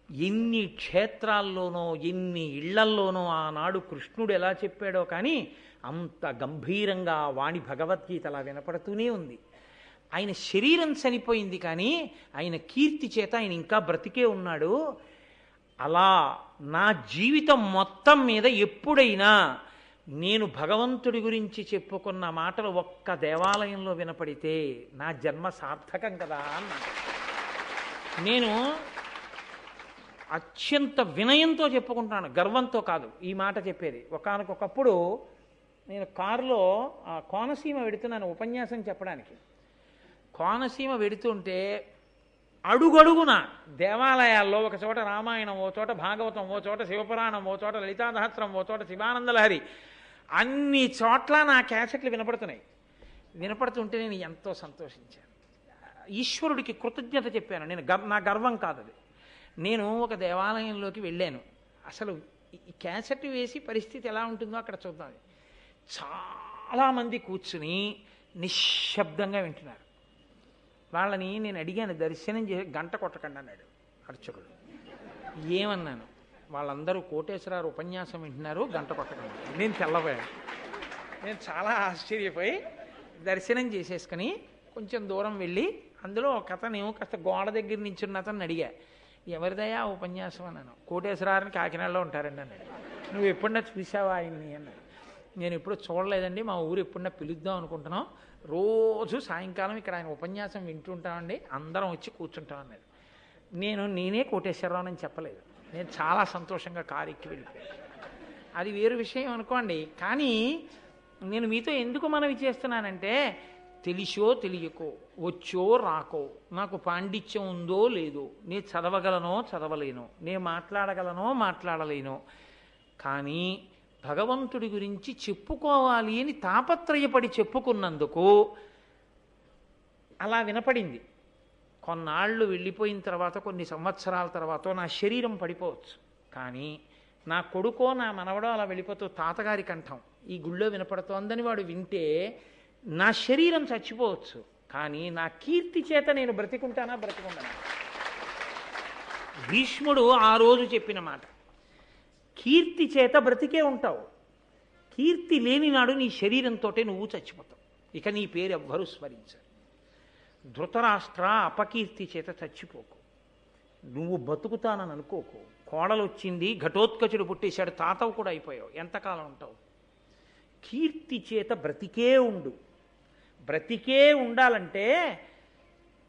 ఎన్ని క్షేత్రాల్లోనో ఎన్ని ఇళ్లల్లోనో ఆనాడు కృష్ణుడు ఎలా చెప్పాడో కానీ అంత గంభీరంగా వాణి భగవద్గీత అలా వినపడుతూనే ఉంది. ఆయన శరీరం చనిపోయింది కానీ ఆయన కీర్తి చేత ఆయన ఇంకా బ్రతికే ఉన్నాడు. అలా నా జీవితం మొత్తం మీద ఎప్పుడైనా నేను భగవంతుడి గురించి చెప్పుకున్న మాటలు ఒక్క దేవాలయంలో వినపడితే నా జన్మ సార్థకం కదా అన్నాడు. నేను అత్యంత వినయంతో చెప్పుకుంటున్నాను, గర్వంతో కాదు ఈ మాట చెప్పేది. ఒకానొకప్పుడు నేను కారులో కోనసీమ వెడుతున్నాను ఉపన్యాసం చెప్పడానికి. కోనసీమ వెడుతుంటే అడుగడుగున దేవాలయాల్లో ఒక చోట రామాయణం, ఓ చోట భాగవతం, ఓ చోట శివపురాణం, ఓ చోట లలితాసహస్రం, ఓ చోట శివానందలహరి, అన్ని చోట్ల నా క్యాసెట్లు వినపడుతున్నాయి. వినపడుతుంటే నేను ఎంతో సంతోషించాను, ఈశ్వరుడికి కృతజ్ఞత చెప్పాను. నా గర్వం కాదు అది. నేను ఒక దేవాలయంలోకి వెళ్ళాను, అసలు ఈ క్యాసెట్ వేసి పరిస్థితి ఎలా ఉంటుందో అక్కడ చూద్దాం. చాలామంది కూర్చుని నిశ్శబ్దంగా వింటున్నారు. వాళ్ళని నేను అడిగాను, దర్శనం చేసి గంట కొట్టకండి అన్నాడు అర్చకుడు. ఏమన్నాను, వాళ్ళందరూ కోటేశ్వరారు ఉపన్యాసం వింటున్నారు, గంట కొట్టకండి. నేను తెల్లబోయాను. నేను చాలా ఆశ్చర్యపోయి దర్శనం చేసేసుకుని కొంచెం దూరం వెళ్ళి అందులో ఒక అతను కాస్త గోడ దగ్గర నించున్న అతను అడిగా, ఎవరిదయా ఉపన్యాసం అన్నాను. కోటేశ్వరారిని కాకినాడలో ఉంటారండి అన్నాడు. నువ్వు ఎప్పుడన్నా చూసావా ఆయన్ని అన్నాడు. నేను ఎప్పుడు చూడలేదండి, మా ఊరు ఎప్పుడన్నా పిలుద్దాం అనుకుంటున్నాం, రోజు సాయంకాలం ఇక్కడ ఆయన ఉపన్యాసం వింటుంటామండి, అందరం వచ్చి కూర్చుంటాం అన్నాడు. నేనే కోటేశ్వరరావు అని చెప్పలేదు, నేను చాలా సంతోషంగా కారు ఎక్కి వెళ్ళిపోయాను. అది వేరు విషయం అనుకోండి. కానీ నేను మీతో ఎందుకు మనవి చేస్తున్నానంటే, తెలిసో తెలియకో, వచ్చో రాకో, నాకు పాండిత్యం ఉందో లేదో, నేను చదవగలనో చదవలేనో, నేను మాట్లాడగలనో మాట్లాడలేనో, కానీ భగవంతుడి గురించి చెప్పుకోవాలి అని తాపత్రయపడి చెప్పుకున్నందుకు అలా వినపడింది. కొన్నాళ్ళు వెళ్ళిపోయిన తర్వాత, కొన్ని సంవత్సరాల తర్వాత నా శరీరం పడిపోవచ్చు, కానీ నా కొడుకో నా మనవడో అలా వెళ్ళిపోతూ తాతగారి కంఠం ఈ గుళ్ళో వినపడుతోందని వాడు వింటే నా శరీరం చచ్చిపోవచ్చు, కానీ నా కీర్తి చేత నేను బ్రతికుంటానా బ్రతికుంటానా. భీష్ముడు ఆ రోజు చెప్పిన మాట, కీర్తి చేత బ్రతికే ఉంటావు, కీర్తి లేని నాడు నీ శరీరంతో నువ్వు చచ్చిపోతావు, ఇక నీ పేరు ఎవ్వరూ స్మరించరు. ధృతరాష్ట్ర, అపకీర్తి చేత చచ్చిపోకు, నువ్వు బతుకుతానని అనుకోకు. కోడలు వచ్చింది, ఘటోత్కచుడు పుట్టేశాడు, తాతవు కూడా అయిపోయావు, ఎంతకాలం ఉంటావు? కీర్తి చేత బ్రతికే ఉండు. బ్రతికే ఉండాలంటే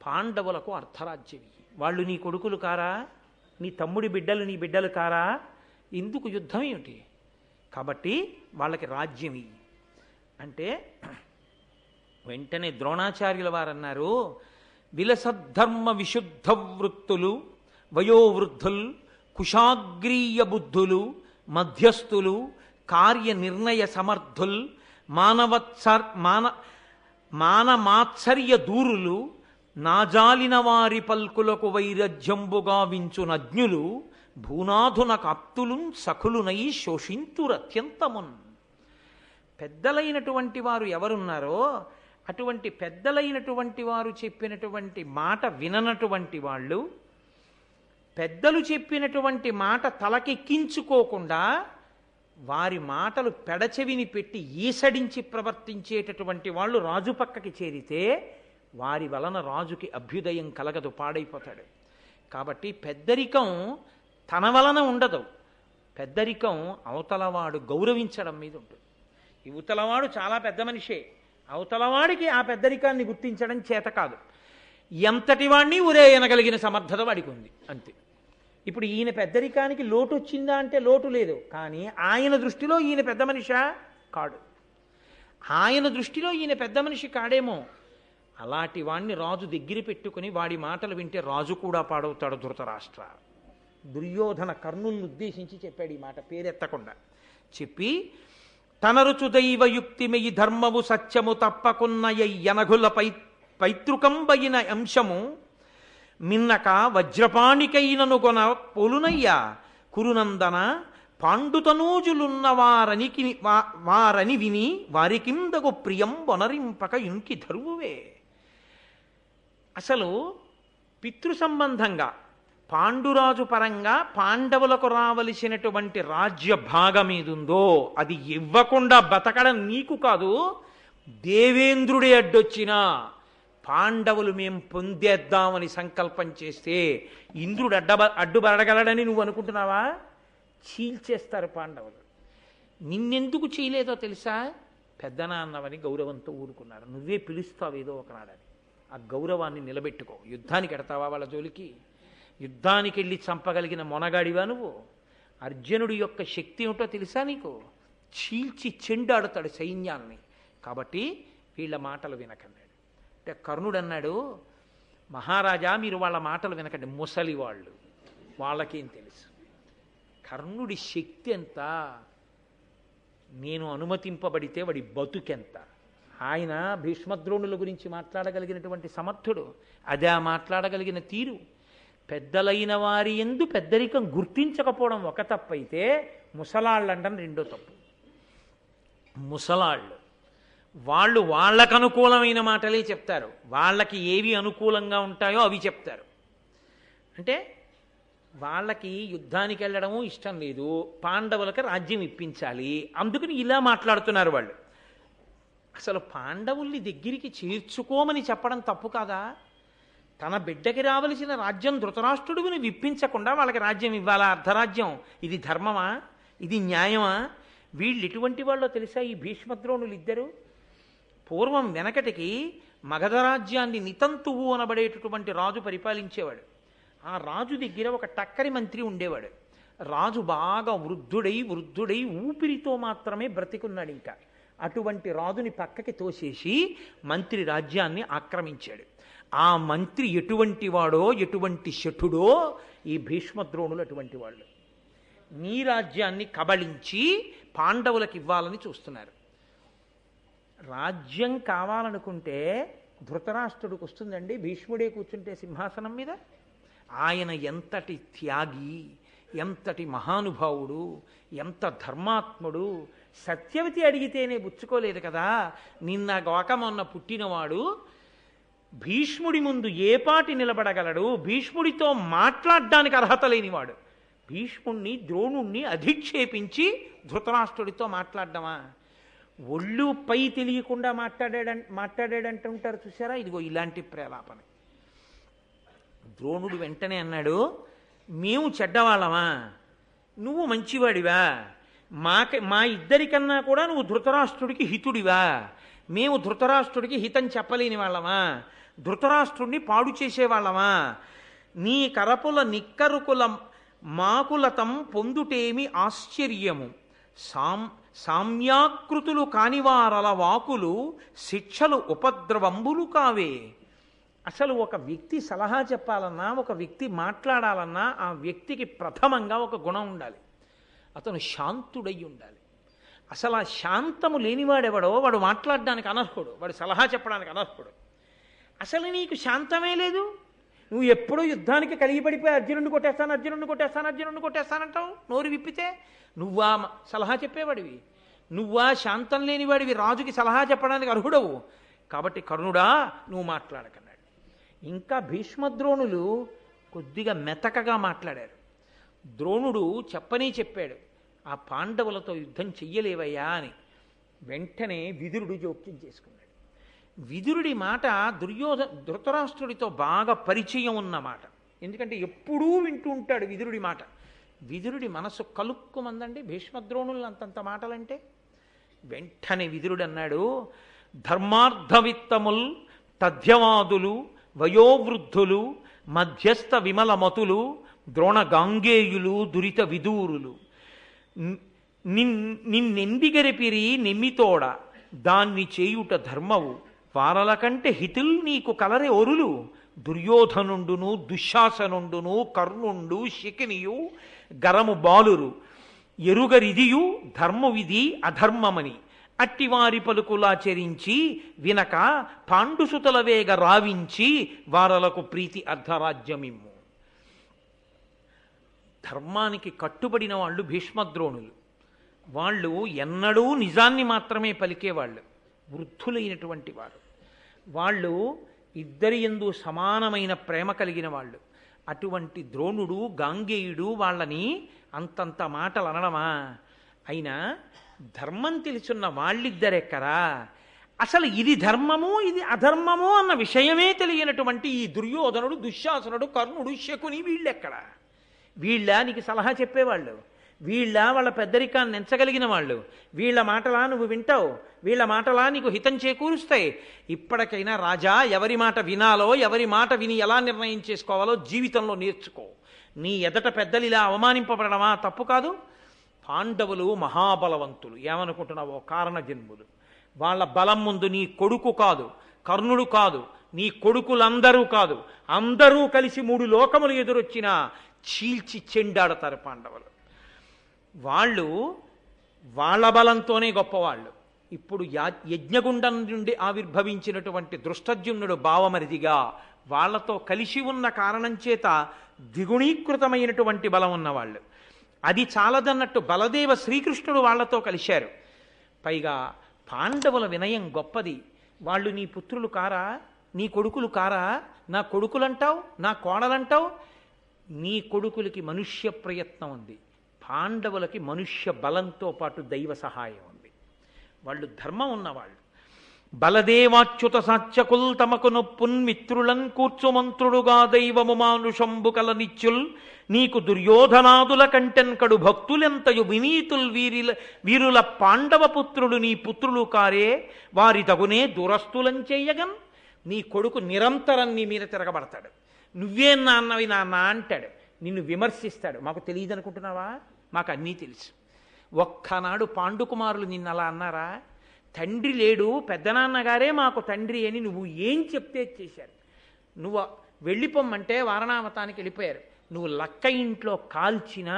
పాండవులకు అర్ధరాజ్యం, వాళ్ళు నీ కొడుకులు కారా? నీ తమ్ముడి బిడ్డలు నీ బిడ్డలు కారా? ఎందుకు యుద్ధం ఏమిటి? కాబట్టి వాళ్ళకి రాజ్యం ఇయ్యి అంటే వెంటనే ద్రోణాచార్యుల వారు అన్నారు, విలసద్ధర్మ విశుద్ధ వృత్తులు, వయోవృద్ధులు, కుశాగ్రీయ బుద్ధులు, మధ్యస్థులు, కార్యనిర్ణయ సమర్థుల్, మానమాత్సర్య దూరులు, నాజాలిన వారి పల్కులకు వైరజ్యంబుగా వించునజ్ఞులు, భూనాథున కాప్తులు సఖులునై శోషింతురత్యంతమున్. పెద్దలైనటువంటి వారు ఎవరున్నారో అటువంటి పెద్దలైనటువంటి వారు చెప్పినటువంటి మాట విననటువంటి వాళ్ళు, పెద్దలు చెప్పినటువంటి మాట తలకెక్కించుకోకుండా వారి మాటలు పెడచెవిని పెట్టి ఈసడించి ప్రవర్తించేటటువంటి వాళ్ళు రాజు పక్కకి చేరితే వారి వలన రాజుకి అభ్యుదయం కలగదు, పాడైపోతాడు. కాబట్టి పెద్దరికం తన వలన ఉండదు, పెద్దరికం అవతలవాడు గౌరవించడం మీద ఉంటుంది. యువతలవాడు చాలా పెద్ద మనిషే, అవతలవాడికి ఆ పెద్దరికాన్ని గుర్తించడం చేత కాదు. ఎంతటి వాడిని ఊరే అనగలిగిన సమర్థత వాడికి ఉంది, అంతే. ఇప్పుడు ఈయన పెద్దరికానికి లోటు వచ్చిందా అంటే లోటు లేదు, కానీ ఆయన దృష్టిలో ఈయన పెద్ద మనిషా కాడు, ఆయన దృష్టిలో ఈయన పెద్ద మనిషి కాడేమో. అలాంటి వాణ్ణి రాజు దగ్గర పెట్టుకుని వాడి మాటలు వింటే రాజు కూడా పాడవుతాడు. ధృతరాష్ట్ర దుర్యోధన కర్ణుల్ని ఉద్దేశించి చెప్పాడు ఈ మాట, పేరెత్తకుండా చెప్పి, తనరుచు దైవయుక్తిమయి ధర్మము సత్యము తప్పకున్నయనఘుల పైతృకంబయిన అంశము మిన్నక వజ్రపాణికైనను కొన పొలునయ్యా కురునందన పాండుతనూజులున్న వారని విని వారికిందగు ప్రియం వనరింపక ఇంకి ధరువువే. అసలు పితృ సంబంధంగా పాండురాజు పరంగా పాండవులకు రావలసినటువంటి రాజ్య భాగం ఏదుందో అది ఇవ్వకుండా బతకడం నీకు కాదు, దేవేంద్రుడే అడ్డొచ్చినా పాండవులు మేం పొందేద్దామని సంకల్పం చేస్తే ఇంద్రుడు అడ్డుపడగలడని నువ్వు అనుకుంటున్నావా? చీల్చేస్తారు పాండవులు. నిన్నెందుకు చేయలేదో తెలుసా? పెద్దనాన్నవని గౌరవంతో ఊరుకున్నారు. నువ్వే పిలుస్తావు ఏదో ఒకనాడని. ఆ గౌరవాన్ని నిలబెట్టుకో. యుద్ధానికి ఎడతావా వాళ్ళ జోలికి? యుద్ధానికి వెళ్ళి చంపగలిగిన మొనగాడివా నువ్వు? అర్జునుడి యొక్క శక్తి ఏమిటో తెలుసా నీకు? చీల్చి చెండాడుతాడు సైన్యాన్ని. కాబట్టి వీళ్ళ మాటలు వినకన్నాడు. అంటే కర్ణుడు అన్నాడు, మహారాజా మీరు వాళ్ళ మాటలు వినకండి, ముసలి వాళ్ళు, వాళ్ళకేం తెలుసు. కర్ణుడి శక్తి ఎంత, నేను అనుమతింపబడితే వాడి బతుకెంత. ఆయన భీష్మద్రోణుల గురించి మాట్లాడగలిగినటువంటి సమర్థుడు. అదే మాట్లాడగలిగిన తీరు. పెద్దలైన వారి యందు పెద్దరికం గుర్తించకపోవడం ఒక తప్పు అయితే, ముసలాళ్ళు అంటాం రెండో తప్పు. ముసలాళ్ళు వాళ్ళు వాళ్ళకు అనుకూలమైన మాటలే చెప్తారు, వాళ్ళకి ఏవి అనుకూలంగా ఉంటాయో అవి చెప్తారు. అంటే వాళ్ళకి యుద్ధానికి వెళ్ళడము ఇష్టం లేదు, పాండవులకు రాజ్యం ఇప్పించాలి, అందుకని ఇలా మాట్లాడుతున్నారు వాళ్ళు. అసలు పాండవుల్ని దగ్గరికి చేర్చుకోమని చెప్పడం తప్పు కాదా? తన బిడ్డకి రావలసిన రాజ్యం ధృతరాష్ట్రుడిని విప్పించకుండా వాళ్ళకి రాజ్యం ఇవ్వాలా? అర్ధరాజ్యం. ఇది ధర్మమా? ఇది న్యాయమా? వీళ్ళు ఎటువంటి వాళ్ళో తెలుసా ఈ భీష్మద్రోణులు ఇద్దరు? పూర్వం వెనకటికి మగధ రాజ్యాన్ని నితంతువు అనబడేటటువంటి రాజు పరిపాలించేవాడు. ఆ రాజు దగ్గర ఒక టక్కరి మంత్రి ఉండేవాడు. రాజు బాగా వృద్ధుడై ఊపిరితో మాత్రమే బ్రతికున్నాడు. ఇంకా అటువంటి రాజుని పక్కకి తోసేసి మంత్రి రాజ్యాన్ని ఆక్రమించాడు. ఆ మంత్రి ఎటువంటి వాడో, ఎటువంటి శఠుడో, ఈ భీష్మద్రోణులు అటువంటి వాళ్ళు. నీ రాజ్యాన్ని కబళించి పాండవులకు ఇవ్వాలని చూస్తున్నారు. రాజ్యం కావాలనుకుంటే ధృతరాష్ట్రుడికి వస్తుందండి? భీష్ముడే కూర్చుంటే సింహాసనం మీద? ఆయన ఎంతటి త్యాగి, ఎంతటి మహానుభావుడు, ఎంత ధర్మాత్ముడు. సత్యవతి అడిగితేనే పుచ్చుకోలేదు కదా. నిన్న గోకమొన్న పుట్టినవాడు భీష్ముడి ముందు ఏ పాటి నిలబడగలడు? భీష్ముడితో మాట్లాడడానికి అర్హత లేనివాడు. భీష్ముణ్ణి ద్రోణుణ్ణి అధిక్షేపించి ధృతరాష్ట్రుడితో మాట్లాడ్డమా? ఒళ్ళు పై తెలియకుండా మాట్లాడాడంటుంటారు చూసారా? ఇదిగో ఇలాంటి ప్రేలాపన. ద్రోణుడు వెంటనే అన్నాడు, మేము చెడ్డవాళ్ళమా? నువ్వు మంచివాడివా? మా ఇద్దరికన్నా కూడా నువ్వు ధృతరాష్ట్రుడికి హితుడివా? మేము ధృతరాష్ట్రుడికి హితం చెప్పలేని వాళ్ళమా? ధృతరాష్ట్రుడిని పాడు చేసేవాళ్ళమా? నీ కరపుల నిక్కరుకుల మాకులతం పొందుటేమి ఆశ్చర్యము, సామ్యాకృతులు కానివారల వాకులు శిక్షలు ఉపద్రవంబులు కావే. అసలు ఒక వ్యక్తి సలహా చెప్పాలన్నా, ఒక వ్యక్తి మాట్లాడాలన్నా ఆ వ్యక్తికి ప్రథమంగా ఒక గుణం ఉండాలి. అతను శాంతుడై ఉండాలి. అసలు ఆ శాంతము లేనివాడెవడో వాడు మాట్లాడడానికి అనర్హుడు, వాడు సలహా చెప్పడానికి అనర్హుడు. అసలు నీకు శాంతమే లేదు. నువ్వు ఎప్పుడూ యుద్ధానికి కలిగిపడిపోయి అర్జునుడిని కొట్టేస్తానంటావు. నోరు విప్పితే నువ్వా సలహా చెప్పేవాడివి? నువ్వా శాంతం లేనివాడివి? రాజుకి సలహా చెప్పడానికి అర్హుడవు. కాబట్టి కర్ణుడా నువ్వు మాట్లాడకన్నాడు. ఇంకా భీష్మద్రోణులు కొద్దిగా మెతకగా మాట్లాడారు. ద్రోణుడు చెప్పాడు, ఆ పాండవులతో యుద్ధం చెయ్యలేవయ్యా అని. వెంటనే విదురుడు జోక్యం చేసుకున్నాడు. విదురుడి మాట ధృతరాష్ట్రుడితో బాగా పరిచయం ఉన్న మాట. ఎందుకంటే ఎప్పుడూ వింటూ ఉంటాడు విదురుడి మాట. విదురుడి మనసు కలుక్కుమందండి భీష్మద్రోణులు అంతంత మాటలంటే. వెంటనే విదురుడు అన్నాడు, ధర్మార్థవిత్తముల్ తథ్యవాదులు వయోవృద్ధులు మధ్యస్థ విమలమతులు ద్రోణగాంగేయులు దురిత విదూరులు నిన్నెందిగరిపిరి నెమ్మితోడ దాన్ని చేయుట ధర్మవు వారల కంటే హితుల్ నీకు కలరే ఒరులు దుర్యోధనుండును దుశ్శాసనుండును కర్ణుండు శకినియు గరము బాలురు ఎరుగరిదియు ధర్మవిధి అధర్మమని అట్టివారి పలుకులాచరించి వినక పాండుసుతల వేగ రావించి వారలకు ప్రీతి అర్ధరాజ్యమిమ్ము. ధర్మానికి కట్టుబడిన వాళ్ళు భీష్మద్రోణులు. వాళ్ళు ఎన్నడూ నిజాన్ని మాత్రమే పలికేవాళ్ళు, వృద్ధులైనటువంటి వారు. వాళ్ళు ఇద్దరి యందు సమానమైన ప్రేమ కలిగిన వాళ్ళు. అటువంటి ద్రోణుడు, గాంగేయుడు వాళ్ళని అంతంత మాటలు అనడమా? అయినా ధర్మం తెలుసున్న వాళ్ళిద్దరెక్కరా? అసలు ఇది ధర్మము ఇది అధర్మము అన్న విషయమే తెలియనటువంటి ఈ దుర్యోధనుడు, దుశ్శాసనుడు, కర్ణుడు, శకుని వీళ్ళెక్కడ? వీళ్ళ నీకు సలహా చెప్పేవాళ్ళు? వాళ్ళ పెద్దరికాన్ని ఎంచగలిగిన వాళ్ళు? వీళ్ళ మాటలా నువ్వు వింటావు? వీళ్ళ మాటలా నీకు హితం చేకూరుస్తాయి? ఇప్పటికైనా రాజా, ఎవరి మాట వినాలో, ఎవరి మాట విని ఎలా నిర్ణయం చేసుకోవాలో జీవితంలో నేర్చుకో. నీ ఎదట పెద్దలు ఇలా అవమానింపబడమా తప్పు కాదు. పాండవులు మహాబలవంతులు, ఏమనుకుంటున్నావో కారణ జన్ములు. వాళ్ళ బలం ముందు నీ కొడుకు కాదు, కర్ణుడు కాదు, నీ కొడుకులందరూ కాదు, అందరూ కలిసి 3 లోకములు ఎదురొచ్చినా చీల్చి చెండాడతారు పాండవులు. వాళ్ళు వాళ్ళ బలంతోనే గొప్పవాళ్ళు. ఇప్పుడు యజ్ఞగుండం నుండి ఆవిర్భవించినటువంటి దృష్టద్యుమ్నుడు భావమరిదిగా వాళ్లతో కలిసి ఉన్న కారణం చేత ద్విగుణీకృతమైనటువంటి బలం ఉన్నవాళ్ళు. అది చాలదన్నట్టు బలదేవ శ్రీకృష్ణుడు వాళ్లతో కలిశారు. పైగా పాండవుల వినయం గొప్పది. వాళ్ళు నీ పుత్రులు కారా? నీ కొడుకులు కారా? నా కొడుకులంటావు, నా కోడలంటావు. నీ కొడుకులకి మనుష్య ప్రయత్నం ఉంది, పాండవులకి మనుష్య బలంతో పాటు దైవ సహాయం ఉంది. వాళ్ళు ధర్మం ఉన్నవాళ్ళు. బలదేవాచ్యుత సాత్యకుల్ తమకు నొప్పున్ మిత్రులన్ కూర్చుమంత్రుడుగా దైవము మానుషంబు కల నిత్యుల్ నీకు దుర్యోధనాదుల కంటెన్కడు భక్తులెంతయు వినీతుల్ వీరుల పాండవ పుత్రులు నీ పుత్రులు కారే వారి తగునే దురస్తులంచేయగన్. నీ కొడుకు నిరంతరం నీ మీద తిరగబడతాడు. నువ్వేం నాన్నవి నాన్న అంటాడు, నిన్ను విమర్శిస్తాడు. మాకు తెలియదు అనుకుంటున్నావా? మాకు అన్నీ తెలుసు. ఒక్కనాడు పాండుకుమారులు నిన్ను అలా అన్నారా? తండ్రి లేడు, పెద్దనాన్నగారే మాకు తండ్రి అని నువ్వు ఏం చెప్తే చేశారు. నువ్వు వెళ్ళిపోమ్మంటే వారణావతానికి వెళ్ళిపోయారు. నువ్వు లక్క ఇంట్లో కాల్చినా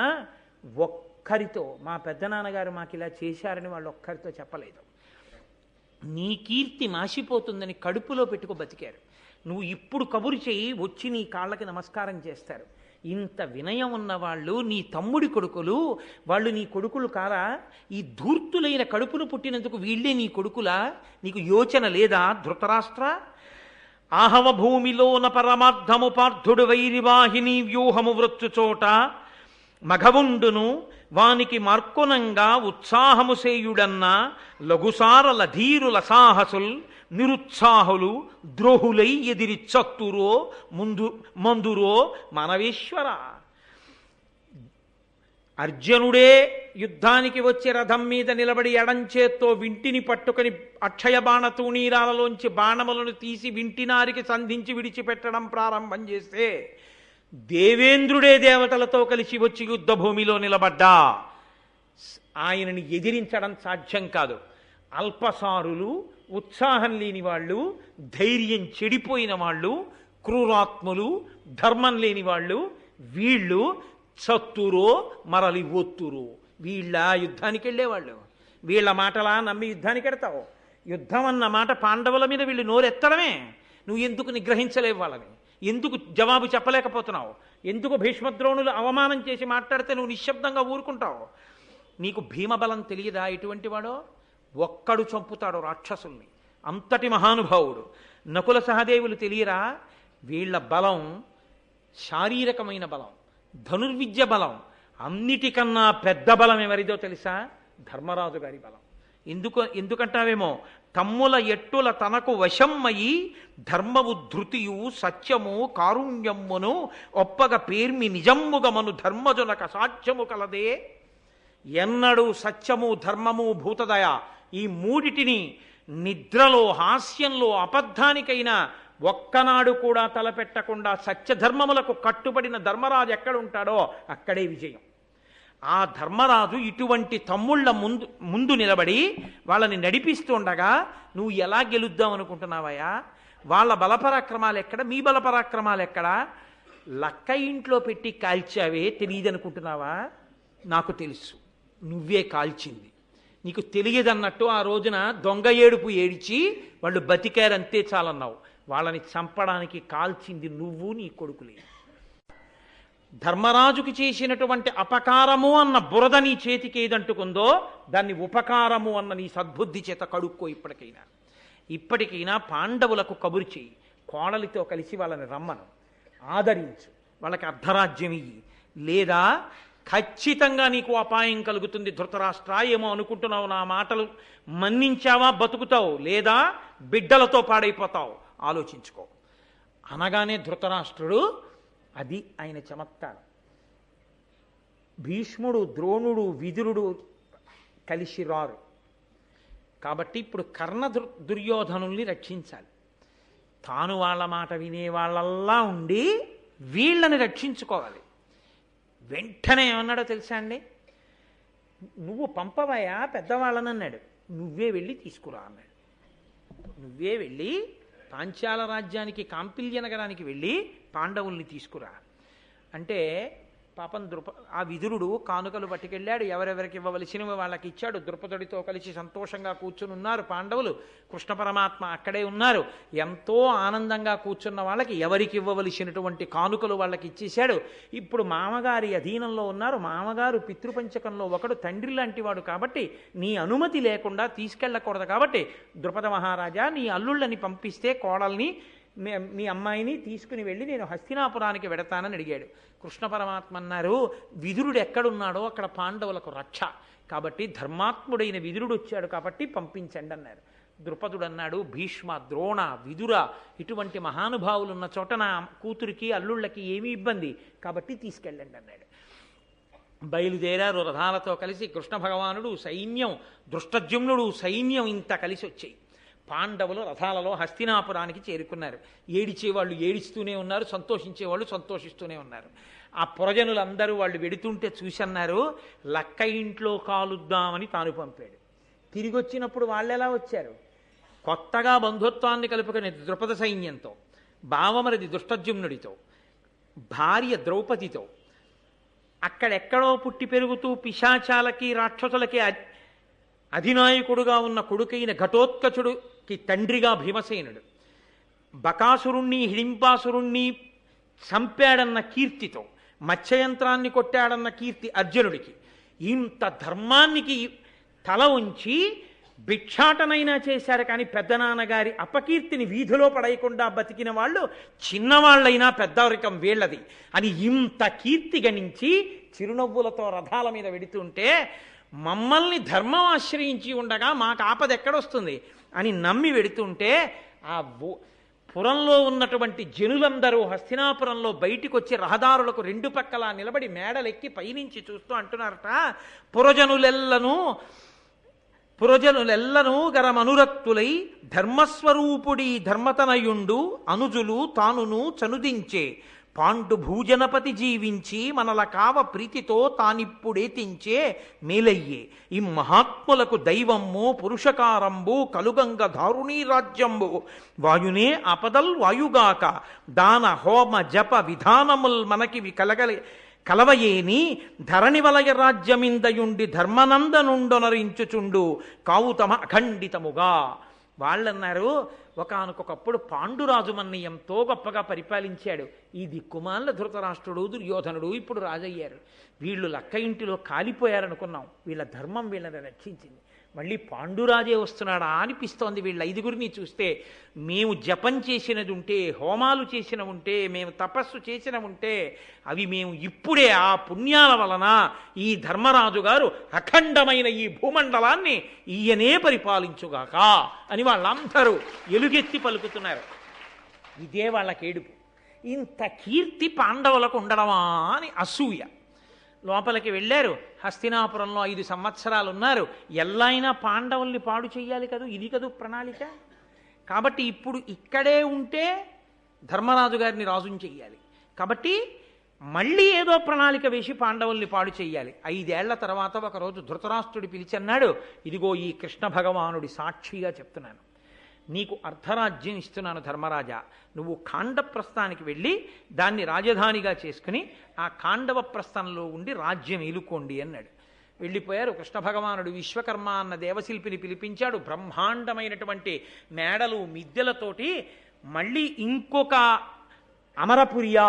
ఒక్కరితో మా పెద్దనాన్నగారు మాకు ఇలా చేశారని వాళ్ళు ఒక్కరితో చెప్పలేదు. నీ కీర్తి మాసిపోతుందని కడుపులో పెట్టుకు బతికారు. నువ్వు ఇప్పుడు కబురు చేయి, వచ్చి నీ కాళ్ళకి నమస్కారం చేస్తారు. ఇంత వినయం ఉన్నవాళ్ళు నీ తమ్ముడి కొడుకులు, వాళ్ళు నీ కొడుకులు కారా? ఈ ధూర్తులైన కడుపును పుట్టినందుకు వీళ్ళే నీ కొడుకులా? నీకు యోచన లేదా ధృతరాష్ట్ర? ఆహవ భూమిలోన పరమార్థము పార్థుడు వైరివాహిని వ్యూహము వృత్తుచోట మఘవుండును వానికి మార్కొనంగా ఉత్సాహము సేయుడన్న లఘుసారల ధీరుల సాహసుల్ నిరుత్సాహులు ద్రోహులై ఎదిరి చత్తురో మందురో మనవేశ్వర. అర్జునుడే యుద్ధానికి వచ్చి రథం మీద నిలబడి ఎడంచేత్తో వింటిని పట్టుకొని అక్షయ బాణ తూణీరాలలోంచి బాణములను తీసి వింటినారికి సంధించి విడిచిపెట్టడం ప్రారంభం చేస్తే దేవేంద్రుడే దేవతలతో కలిసి వచ్చి యుద్ధభూమిలో నిలబడ్డా ఆయనని ఎదిరించడం సాధ్యం కాదు. అల్పసారులు, ఉత్సాహం లేని వాళ్ళు, ధైర్యం చెడిపోయిన వాళ్ళు, క్రూరాత్ములు, ధర్మం లేని వాళ్ళు, వీళ్ళు చత్తురో మరలి ఒత్తురో. వీళ్ళ యుద్ధానికి వెళ్ళేవాళ్ళు. వీళ్ళ మాటలా నమ్మి యుద్ధానికి వెడతావు? యుద్ధం అన్న మాట పాండవుల మీద వీళ్ళు నోరెత్తడమే. నువ్వు ఎందుకు నిగ్రహించలేవు వాళ్ళని? ఎందుకు జవాబు చెప్పలేకపోతున్నావు? ఎందుకు భీష్మద్రోణులు అవమానం చేసి మాట్లాడితే నువ్వు నిశ్శబ్దంగా ఊరుకుంటావు? నీకు భీమబలం తెలియదా? ఎటువంటి వాడో ఒక్కడు చంపుతాడు రాక్షసుల్ని, అంతటి మహానుభావుడు. నకుల సహదేవులు తెలియరా? వీళ్ళ బలం శారీరకమైన బలం, ధనుర్విద్య బలం. అన్నిటికన్నా పెద్ద బలం ఎవరిదో తెలుసా? ధర్మరాజు గారి బలం. ఎందుకంటావేమో, తమ్ముల ఎట్టుల తనకు వశమ్మయి ధర్మము ధృతియు సత్యము కారుణ్యమ్మును ఒప్పగ పేర్మి నిజమ్ముగమను ధర్మజునక సాధ్యము కలదే. ఎన్నడూ సత్యము, ధర్మము, భూతదయ ఈ మూడిటిని నిద్రలో, హాస్యంలో, అబద్ధానికైనా ఒక్కనాడు కూడా తలపెట్టకుండా సత్యధర్మములకు కట్టుబడిన ధర్మరాజు ఎక్కడుంటాడో అక్కడే విజయం. ఆ ధర్మరాజు ఇటువంటి తమ్ముళ్ళ ముందు నిలబడి వాళ్ళని నడిపిస్తుండగా నువ్వు ఎలా గెలుద్దాం అనుకుంటున్నావయ్యా? వాళ్ళ బలపరాక్రమాలు ఎక్కడ, మీ బలపరాక్రమాలు ఎక్కడ? లక్క ఇంట్లో పెట్టి కాల్చావే, తెలియదనుకుంటున్నావా? నాకు తెలుసు, నువ్వే కాల్చింది. నీకు తెలియదన్నట్టు ఆ రోజున దొంగ ఏడుపు ఏడిచి వాళ్ళు బతికారంతే చాలన్నావు. వాళ్ళని చంపడానికి కాల్చింది నువ్వు, నీ కొడుకులే. ధర్మరాజుకి చేసినటువంటి అపకారము అన్న బురద నీ చేతికి ఏదంటుకుందో దాన్ని ఉపకారము అన్న నీ సద్బుద్ధి చేత కడుక్కో. ఇప్పటికైనా పాండవులకు కబురు చేయి, కోడలితో కలిసి వాళ్ళని రమ్మను, ఆదరించు, వాళ్ళకి అర్ధరాజ్యం ఇయ్యి, లేదా ఖచ్చితంగా నీకు అపాయం కలుగుతుంది. ధృతరాష్ట్ర, ఏమో అనుకుంటున్నావు, నా మాటలు మన్నించావా బతుకుతావు, లేదా బిడ్డలతో పాడైపోతావు, ఆలోచించుకో అనగానే ధృతరాష్ట్రుడు, అది ఆయన చమత్కారం. భీష్ముడు, ద్రోణుడు, విదురుడు కలిసి రారు కాబట్టి ఇప్పుడు కర్ణ దుర్యోధనుల్ని రక్షించాలి. తాను వాళ్ళ మాట వినేవాళ్ళల్లా ఉండి వీళ్ళని రక్షించుకోవాలి. వెంటనే ఏమన్నాడో తెలుసా అండి, నువ్వు పంపవయా పెద్దవాళ్ళని అన్నాడు. నువ్వే వెళ్ళి తీసుకురా అన్నాడు. నువ్వే వెళ్ళి పాంచాల రాజ్యానికి, కాంపిల్య నగరానికి వెళ్ళి పాండవుల్ని తీసుకురా అంటే, పాపం ఆ విదురుడు కానుకలు పట్టుకెళ్ళాడు, ఎవరెవరికి ఇవ్వవలసినవి వాళ్ళకి ఇచ్చాడు. ద్రుపదుడితో కలిసి సంతోషంగా కూర్చుని ఉన్నారు పాండవులు. కృష్ణ పరమాత్మ అక్కడే ఉన్నారు. ఎంతో ఆనందంగా కూర్చున్న వాళ్ళకి ఎవరికి ఇవ్వవలసినటువంటి కానుకలు వాళ్ళకి ఇచ్చేశాడు. ఇప్పుడు మామగారి అధీనంలో ఉన్నారు. మామగారు పితృపంచకంలో ఒకడు, తండ్రి లాంటి వాడు కాబట్టి నీ అనుమతి లేకుండా తీసుకెళ్ళకూడదు. కాబట్టి ద్రుపద మహారాజా, నీ అల్లుళ్ళని పంపిస్తే కోడల్ని, మీ అమ్మాయిని తీసుకుని వెళ్ళి నేను హస్తినాపురానికి వెడతానని అడిగాడు. కృష్ణ పరమాత్మ అన్నారు, విదురుడు ఎక్కడున్నాడో అక్కడ పాండవులకు రక్ష, కాబట్టి ధర్మాత్ముడైన విదురుడు వచ్చాడు కాబట్టి పంపించండి అన్నారు. ద్రుపదుడు అన్నాడు, భీష్మ, ద్రోణ, విదుర ఇటువంటి మహానుభావులు ఉన్న చోట నా కూతురికి అల్లుళ్ళకి ఏమీ ఇబ్బంది, కాబట్టి తీసుకెళ్ళండి అన్నాడు. బయలుదేరారు రథాలతో కలిసి. కృష్ణ భగవానుడు, సైన్యం, దృష్టజుమ్నుడు సైన్యం ఇంత కలిసి వచ్చాయి. పాండవులు రథాలలో హస్తినాపురానికి చేరుకున్నారు. ఏడిచేవాళ్ళు ఏడుస్తూనే ఉన్నారు, సంతోషించేవాళ్ళు సంతోషిస్తూనే ఉన్నారు. ఆ పురజనులందరూ వాళ్ళు వెడుతుంటే చూసన్నారు, లక్క ఇంట్లో కాలుద్దామని తాను పంపాడు. తిరిగి వచ్చినప్పుడు వాళ్ళు ఎలా వచ్చారు? కొత్తగా బంధుత్వాన్ని కలుపుకునే ద్రుపద సైన్యంతో, బావమరిది దుష్టజుమ్నుడితో, భార్య ద్రౌపదితో, అక్కడెక్కడో పుట్టి పెరుగుతూ పిశాచాలకి రాక్షసులకి అధినాయకుడుగా ఉన్న కొడుకైన ఘటోత్కచుడికి తండ్రిగా భీమసేనుడు, బకాసురుణ్ణి, హిడింబాసురుణ్ణి చంపాడన్న కీర్తితో, మత్స్యయంత్రాన్ని కొట్టాడన్న కీర్తి అర్జునుడికి, ఇంత ధర్మానికి తల ఉంచి భిక్షాటనైనా చేశారు. కానీ పెద్దనాన్నగారి అపకీర్తిని వీధిలో పడేయకుండా బతికిన వాళ్ళు చిన్నవాళ్ళైనా పెద్దవరికం వీళ్ళది అని ఇంత కీర్తి గణించి చిరునవ్వులతో రథాల మీద వెడుతుంటే, మమ్మల్ని ధర్మం ఆశ్రయించి ఉండగా మాకు ఆపద ఎక్కడొస్తుంది అని నమ్మి వెడుతుంటే, ఆ పురంలో ఉన్నటువంటి జనులందరూ హస్తినాపురంలో బయటికి వచ్చి రహదారులకు రెండు పక్కలా నిలబడి మేడలెక్కి పైనుంచి చూస్తూ అంటున్నారట, పురజనులెల్లను గరమనురక్తులై ధర్మస్వరూపుడి ధర్మతనయుండు అనుజులు తానును చనుదించే పాండు భూజనపతి జీవించి మనల కావ ప్రీతితో తానిప్పుడేతించే మేలయ్యే ఈ మహాత్ములకు దైవమ్ము పురుషకారంబు కలుగంగ దారుణీ రాజ్యంబు వాయునే ఆపదల్ వాయుగాక దాన హోమ జప విధానముల్ మనకి కలవయేని ధరణి వలయ రాజ్యమిందయుండి ధర్మనందనుండొనరించుచుండు కావు తమ అఖండితముగా. వాళ్ళన్నారు, ఒకానొకప్పుడు పాండురాజు మన్ని ఎంతో గొప్పగా పరిపాలించాడు. ఈ దిక్కుమాల ధృతరాష్ట్రుడు, దుర్యోధనుడు ఇప్పుడు రాజయ్యారు. వీళ్ళు లక్క ఇంటిలో కాలిపోయారనుకున్నాం. వీళ్ళ ధర్మం వీళ్ళని రక్షించింది. మళ్ళీ పాండురాజే వస్తున్నాడా అనిపిస్తోంది. వీళ్ళ ఐదుగురిని చూస్తే, మేము జపం చేసినది ఉంటే, హోమాలు చేసిన ఉంటే, మేము తపస్సు చేసిన ఉంటే, అవి మేము ఇప్పుడే ఆ పుణ్యాల వలన ఈ ధర్మరాజు గారు అఖండమైన ఈ భూమండలాన్ని ఈయనే పరిపాలించుగాక అని వాళ్ళందరూ ఎలుగెత్తి పలుకుతున్నారు. ఇదే వాళ్ళకి ఏడుపు. ఇంత కీర్తి పాండవులకు ఉండడమా అని అసూయ. లోపలికి వెళ్ళారు. హస్తినాపురంలో 5 సంవత్సరాలు ఉన్నారు. ఎల్లైనా పాండవుల్ని పాడు చెయ్యాలి కదూ, ఇది కదూ ప్రణాళిక. కాబట్టి ఇప్పుడు ఇక్కడే ఉంటే ధర్మరాజు గారిని రాజుని చెయ్యాలి. కాబట్టి మళ్ళీ ఏదో ప్రణాళిక వేసి పాండవుల్ని పాడు చెయ్యాలి. 5 ఏళ్ల తర్వాత ఒకరోజు ధృతరాష్ట్రుడు పిలిచి అన్నాడు, ఇదిగో ఈ కృష్ణ భగవానుడి సాక్షిగా చెప్తున్నాను, నీకు అర్ధరాజ్యం ఇస్తున్నాను ధర్మరాజా. నువ్వు ఖాండప్రస్థానికి వెళ్ళి దాన్ని రాజధానిగా చేసుకుని ఆ ఖాండవ ప్రస్థంలో ఉండి రాజ్యం ఏలుకోండి అన్నాడు. వెళ్ళిపోయారు. కృష్ణ భగవానుడు విశ్వకర్మ అన్న దేవశిల్పిని పిలిపించాడు. బ్రహ్మాండమైనటువంటి మేడలు మిద్దెలతోటి మళ్ళీ ఇంకొక అమరపురియా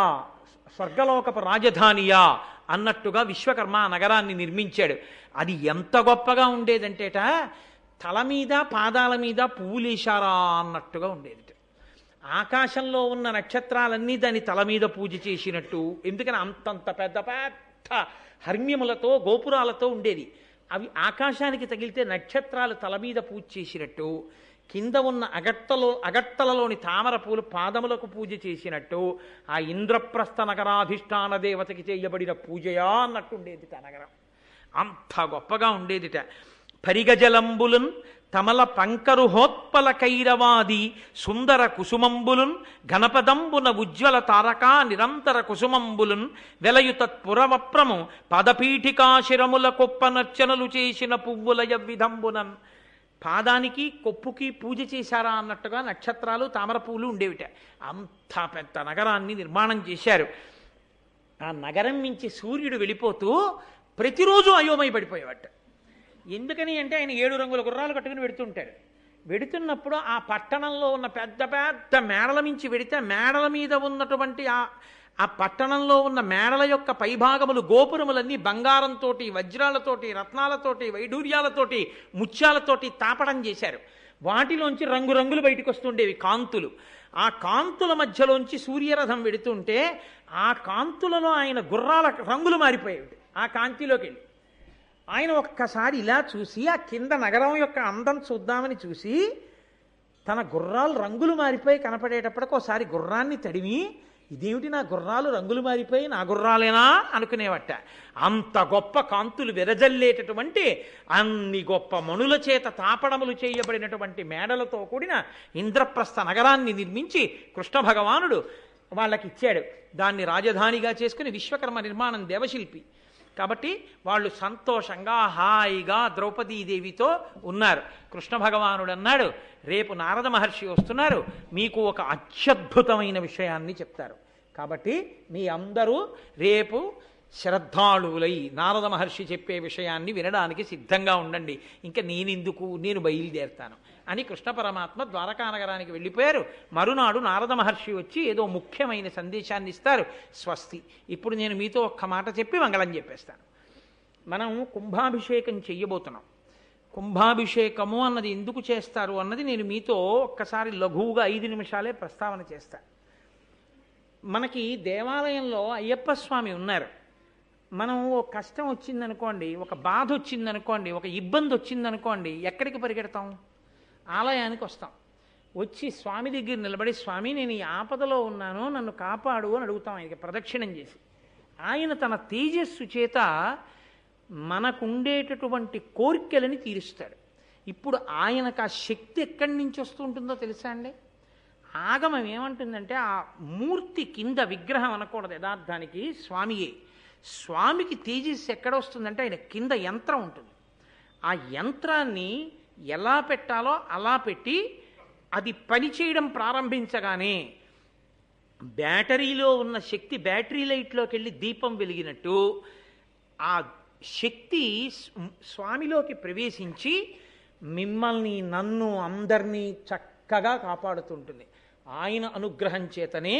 స్వర్గలోకపు రాజధానియా అన్నట్టుగా విశ్వకర్మ ఆ నగరాన్ని నిర్మించాడు. అది ఎంత గొప్పగా ఉండేదంటేట తల మీద పాదాల మీద పువ్వులేశారా అన్నట్టుగా ఉండేది. ఆకాశంలో ఉన్న నక్షత్రాలన్నీ దాని తల మీద పూజ చేసినట్టు, ఎందుకని అంతంత పెద్ద పెద్ద హర్మ్యములతో గోపురాలతో ఉండేది. అవి ఆకాశానికి తగిలితే నక్షత్రాలు తల మీద పూజ చేసినట్టు, కింద ఉన్న అగట్టలలోని తామర పూలు పాదములకు పూజ చేసినట్టు, ఆ ఇంద్రప్రస్థ నగరాధిష్టాన దేవతకి చేయబడిన పూజయా అన్నట్టు ఉండేది ఆ నగరం. అంత గొప్పగా ఉండేదిట. పరిగజలంబులున్ తమల పంకరుహోత్పల కైరవాది సుందర కుసుమంబులున్ ఘనపదంబున ఉజ్వల తారకా నిరంతర కుసుమంబులున్ వెలయు తత్పురవప్రము పదపీఠికాశిరముల కొప్పనర్చనలు చేసిన పువ్వులయ విధంబునన్. పాదానికి కొప్పుకి పూజ చేశారా అన్నట్టుగా నక్షత్రాలు తామర పువ్వులు ఉండేవిట. అంత పెద్ద నగరాన్ని నిర్మాణం చేశారు. ఆ నగరం నుంచి సూర్యుడు వెళ్ళిపోతూ ప్రతిరోజు అయోమయ పడిపోయేవాట. ఎందుకని అంటే ఆయన 7 రంగుల గుర్రాలు కట్టుకుని వెడుతుంటాడు. వెడుతున్నప్పుడు ఆ పట్టణంలో ఉన్న పెద్ద పెద్ద మేడల మించి వెడితే మేడల మీద ఉన్నటువంటి ఆ పట్టణంలో ఉన్న మేడల యొక్క పైభాగములు గోపురములన్నీ బంగారంతో వజ్రాలతోటి రత్నాలతోటి వైఢూర్యాలతోటి ముత్యాలతోటి తాపడం చేశారు. వాటిలోంచి రంగురంగులు బయటకు వస్తుండేవి కాంతులు. ఆ కాంతుల మధ్యలోంచి సూర్యరథం వెడుతుంటే ఆ కాంతులలో ఆయన గుర్రాల రంగులు మారిపోయేవి. ఆ కాంతిలోకి వెళ్ళి ఆయన ఒక్కసారి ఇలా చూసి ఆ కింద నగరం యొక్క అందం చూద్దామని చూసి తన గుర్రాలు రంగులు మారిపోయి కనపడేటప్పటికి ఒకసారి గుర్రాన్ని తడిమి, ఇదేమిటి నా గుర్రాలు రంగులు మారిపోయి నా గుర్రాలేనా అనుకునేవట. అంత గొప్ప కాంతులు వెరజల్లేటటువంటి అన్ని గొప్ప మణుల చేత తాపడములు చేయబడినటువంటి మేడలతో కూడిన ఇంద్రప్రస్థ నగరాన్ని నిర్మించి కృష్ణ భగవానుడు వాళ్ళకి ఇచ్చాడు. దాన్ని రాజధానిగా చేసుకుని విశ్వకర్మ నిర్మాణం దేవశిల్పి కాబట్టి వాళ్ళు సంతోషంగా హాయిగా ద్రౌపదీదేవితో ఉన్నారు. కృష్ణ భగవానుడు అన్నాడు, రేపు నారద మహర్షి వస్తున్నారు, మీకు ఒక అత్యద్భుతమైన విషయాన్ని చెప్తారు. కాబట్టి మీ అందరూ రేపు శ్రద్ధాళువులై నారద మహర్షి చెప్పే విషయాన్ని వినడానికి సిద్ధంగా ఉండండి. ఇంకా నేనెందుకు, నేను బయలుదేరుతాను అని కృష్ణ పరమాత్మ ద్వారకా నగరానికి వెళ్ళిపోయారు. మరునాడు నారద మహర్షి వచ్చి ఏదో ముఖ్యమైన సందేశాన్ని ఇస్తారు. స్వస్తి. ఇప్పుడు నేను మీతో ఒక్క మాట చెప్పి మంగళం చెప్పేస్తాను. మనం కుంభాభిషేకం చెయ్యబోతున్నాం. కుంభాభిషేకము అన్నది ఎందుకు చేస్తారు అన్నది నేను మీతో ఒక్కసారి లఘువుగా 5 నిమిషాలే ప్రస్తావన చేస్తాను. మనకి దేవాలయంలో అయ్యప్ప స్వామి ఉన్నారు. మనం ఒక కష్టం వచ్చిందనుకోండి, ఒక బాధ వచ్చిందనుకోండి, ఒక ఇబ్బంది వచ్చిందనుకోండి, ఎక్కడికి పరిగెడతాం? ఆలయానికి వస్తాం. వచ్చి స్వామి దగ్గర నిలబడి, స్వామి నేను ఈ ఆపదలో ఉన్నాను, నన్ను కాపాడు అని అడుగుతాం ఆయనకి ప్రదక్షిణం చేసి. ఆయన తన తేజస్సు చేత మనకుండేటటువంటి కోరికలని తీరుస్తాడు. ఇప్పుడు ఆయనకు ఆ శక్తి ఎక్కడి నుంచి వస్తుంటుందో తెలుసా అండి? ఆగమం ఏమంటుందంటే ఆ మూర్తి కింద విగ్రహం అనకూడదు, యథార్థానికి స్వామియే. స్వామికి తేజస్సు ఎక్కడ వస్తుందంటే ఆయన కింద యంత్రం ఉంటుంది. ఆ యంత్రాన్ని ఎలా పెట్టాలో అలా పెట్టి అది పనిచేయడం ప్రారంభించగానే బ్యాటరీలో ఉన్న శక్తి బ్యాటరీ లైట్లోకి వెళ్ళి దీపం వెలిగినట్టు ఆ శక్తి స్వామిలోకి ప్రవేశించి మిమ్మల్ని నన్ను అందరినీ చక్కగా కాపాడుతుంటుంది. ఆయన అనుగ్రహం చేతనే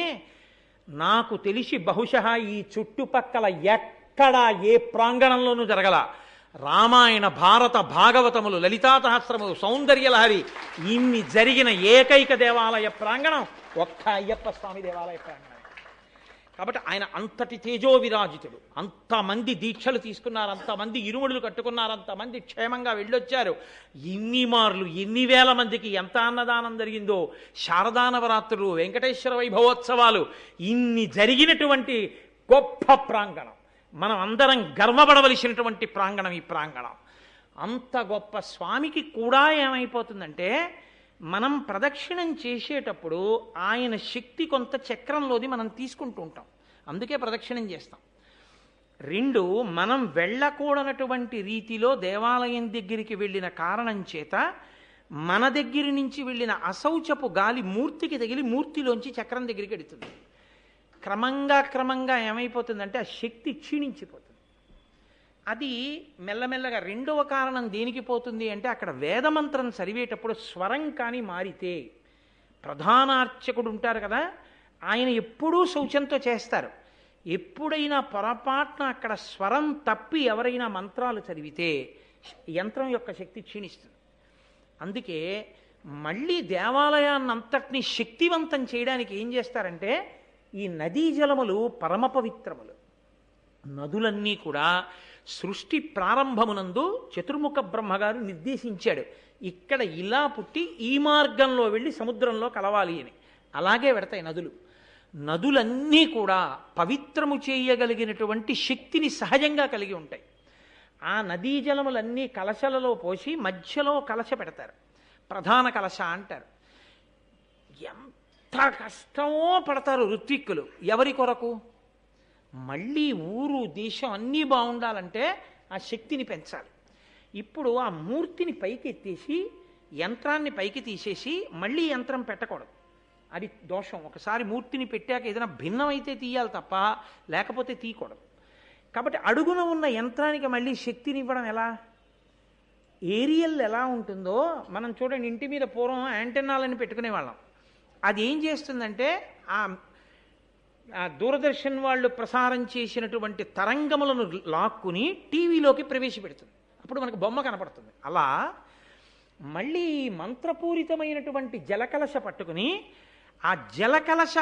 నాకు తెలిసి బహుశः ఈ చుట్టుపక్కల ఎక్కడా ఏ ప్రాంగణంలోనూ జరగల రామాయణ భారత భాగవతములు లలితా సహస్రములు సౌందర్యలహరి ఇన్ని జరిగిన ఏకైక దేవాలయ ప్రాంగణం ఒక్క అయ్యప్ప స్వామి దేవాలయ ప్రాంగణం. కాబట్టి ఆయన అంతటి తేజో విరాజితుడు. అంతమంది దీక్షలు తీసుకున్నారు, అంతమంది ఇరుముడులు కట్టుకున్నారు, అంతమంది క్షేమంగా వెళ్ళొచ్చారు. ఇన్ని మార్లు ఎన్ని వేల మందికి ఎంత అన్నదానం జరిగిందో, శారదా నవరాత్రులు, వెంకటేశ్వర వైభవోత్సవాలు, ఇన్ని జరిగినటువంటి గొప్ప ప్రాంగణం, మనం అందరం గర్వపడవలసినటువంటి ప్రాంగణం ఈ ప్రాంగణం. అంత గొప్ప స్వామికి కూడా ఏమైపోతుందంటే మనం ప్రదక్షిణం చేసేటప్పుడు ఆయన శక్తి కొంత చక్రంలోది మనం తీసుకుంటూ ఉంటాం, అందుకే ప్రదక్షిణం చేస్తాం. 2, మనం వెళ్ళకూడనటువంటి రీతిలో దేవాలయం దగ్గరికి వెళ్ళిన కారణం చేత మన దగ్గర నుంచి వెళ్ళిన అశౌచపు గాలి మూర్తికి తగిలి మూర్తిలోంచి చక్రం దగ్గరికి వెడుతుంది. క్రమంగా ఏమైపోతుందంటే ఆ శక్తి క్షీణించిపోతుంది. అది మెల్లమెల్లగా 2వ కారణం దేనికి పోతుంది అంటే అక్కడ వేదమంత్రం చదివేటప్పుడు స్వరం కానీ మారితే, ప్రధానార్చకుడు ఉంటారు కదా ఆయన ఎప్పుడూ శౌచంతో చేస్తారు. ఎప్పుడైనా పొరపాటున అక్కడ స్వరం తప్పి ఎవరైనా మంత్రాలు చదివితే యంత్రం యొక్క శక్తి క్షీణిస్తుంది. అందుకే మళ్ళీ దేవాలయాన్ని అంతటినీ శక్తివంతం చేయడానికి ఏం చేస్తారంటే ఈ నదీ జలములు పరమ పవిత్రములు. నదులన్నీ కూడా సృష్టి ప్రారంభమునందు చతుర్ముఖ బ్రహ్మగారు నిర్దేశించాడు, ఇక్కడ ఇలా పుట్టి ఈ మార్గంలో వెళ్ళి సముద్రంలో కలవాలి అని. అలాగే పెడతాయి నదులు. నదులన్నీ కూడా పవిత్రము చేయగలిగినటువంటి శక్తిని సహజంగా కలిగి ఉంటాయి. ఆ నదీ జలములన్నీ కలశలలో పోసి మధ్యలో కలశ పెడతారు, ప్రధాన కలశ అంటారు. ఎంత కష్టమో పడతారు ఋత్విక్కులు. ఎవరి కొరకు? మళ్ళీ ఊరు దేశం అన్నీ బాగుండాలంటే ఆ శక్తిని పెంచాలి. ఇప్పుడు ఆ మూర్తిని పైకి ఎత్తేసి యంత్రాన్ని పైకి తీసేసి మళ్ళీ యంత్రం పెట్టకూడదు, అది దోషం. ఒకసారి మూర్తిని పెట్టాక ఏదైనా భిన్నమైతే తీయాలి తప్ప లేకపోతే తీయకూడదు. కాబట్టి అడుగున ఉన్న యంత్రానికి మళ్ళీ శక్తిని ఇవ్వడం ఎలా? ఏరియల్ ఎలా ఉంటుందో మనం చూడండి, ఇంటి మీద పూర్వం యాంటెన్నాలని పెట్టుకునేవాళ్ళం. అది ఏం చేస్తుందంటే ఆ దూరదర్శన్ వాళ్ళు ప్రసారం చేసినటువంటి తరంగములను లాక్కుని టీవీలోకి ప్రవేశపెడుతుంది, అప్పుడు మనకు బొమ్మ కనపడుతుంది. అలా మళ్ళీ మంత్రపూరితమైనటువంటి జలకలశ పట్టుకుని ఆ జలకలశ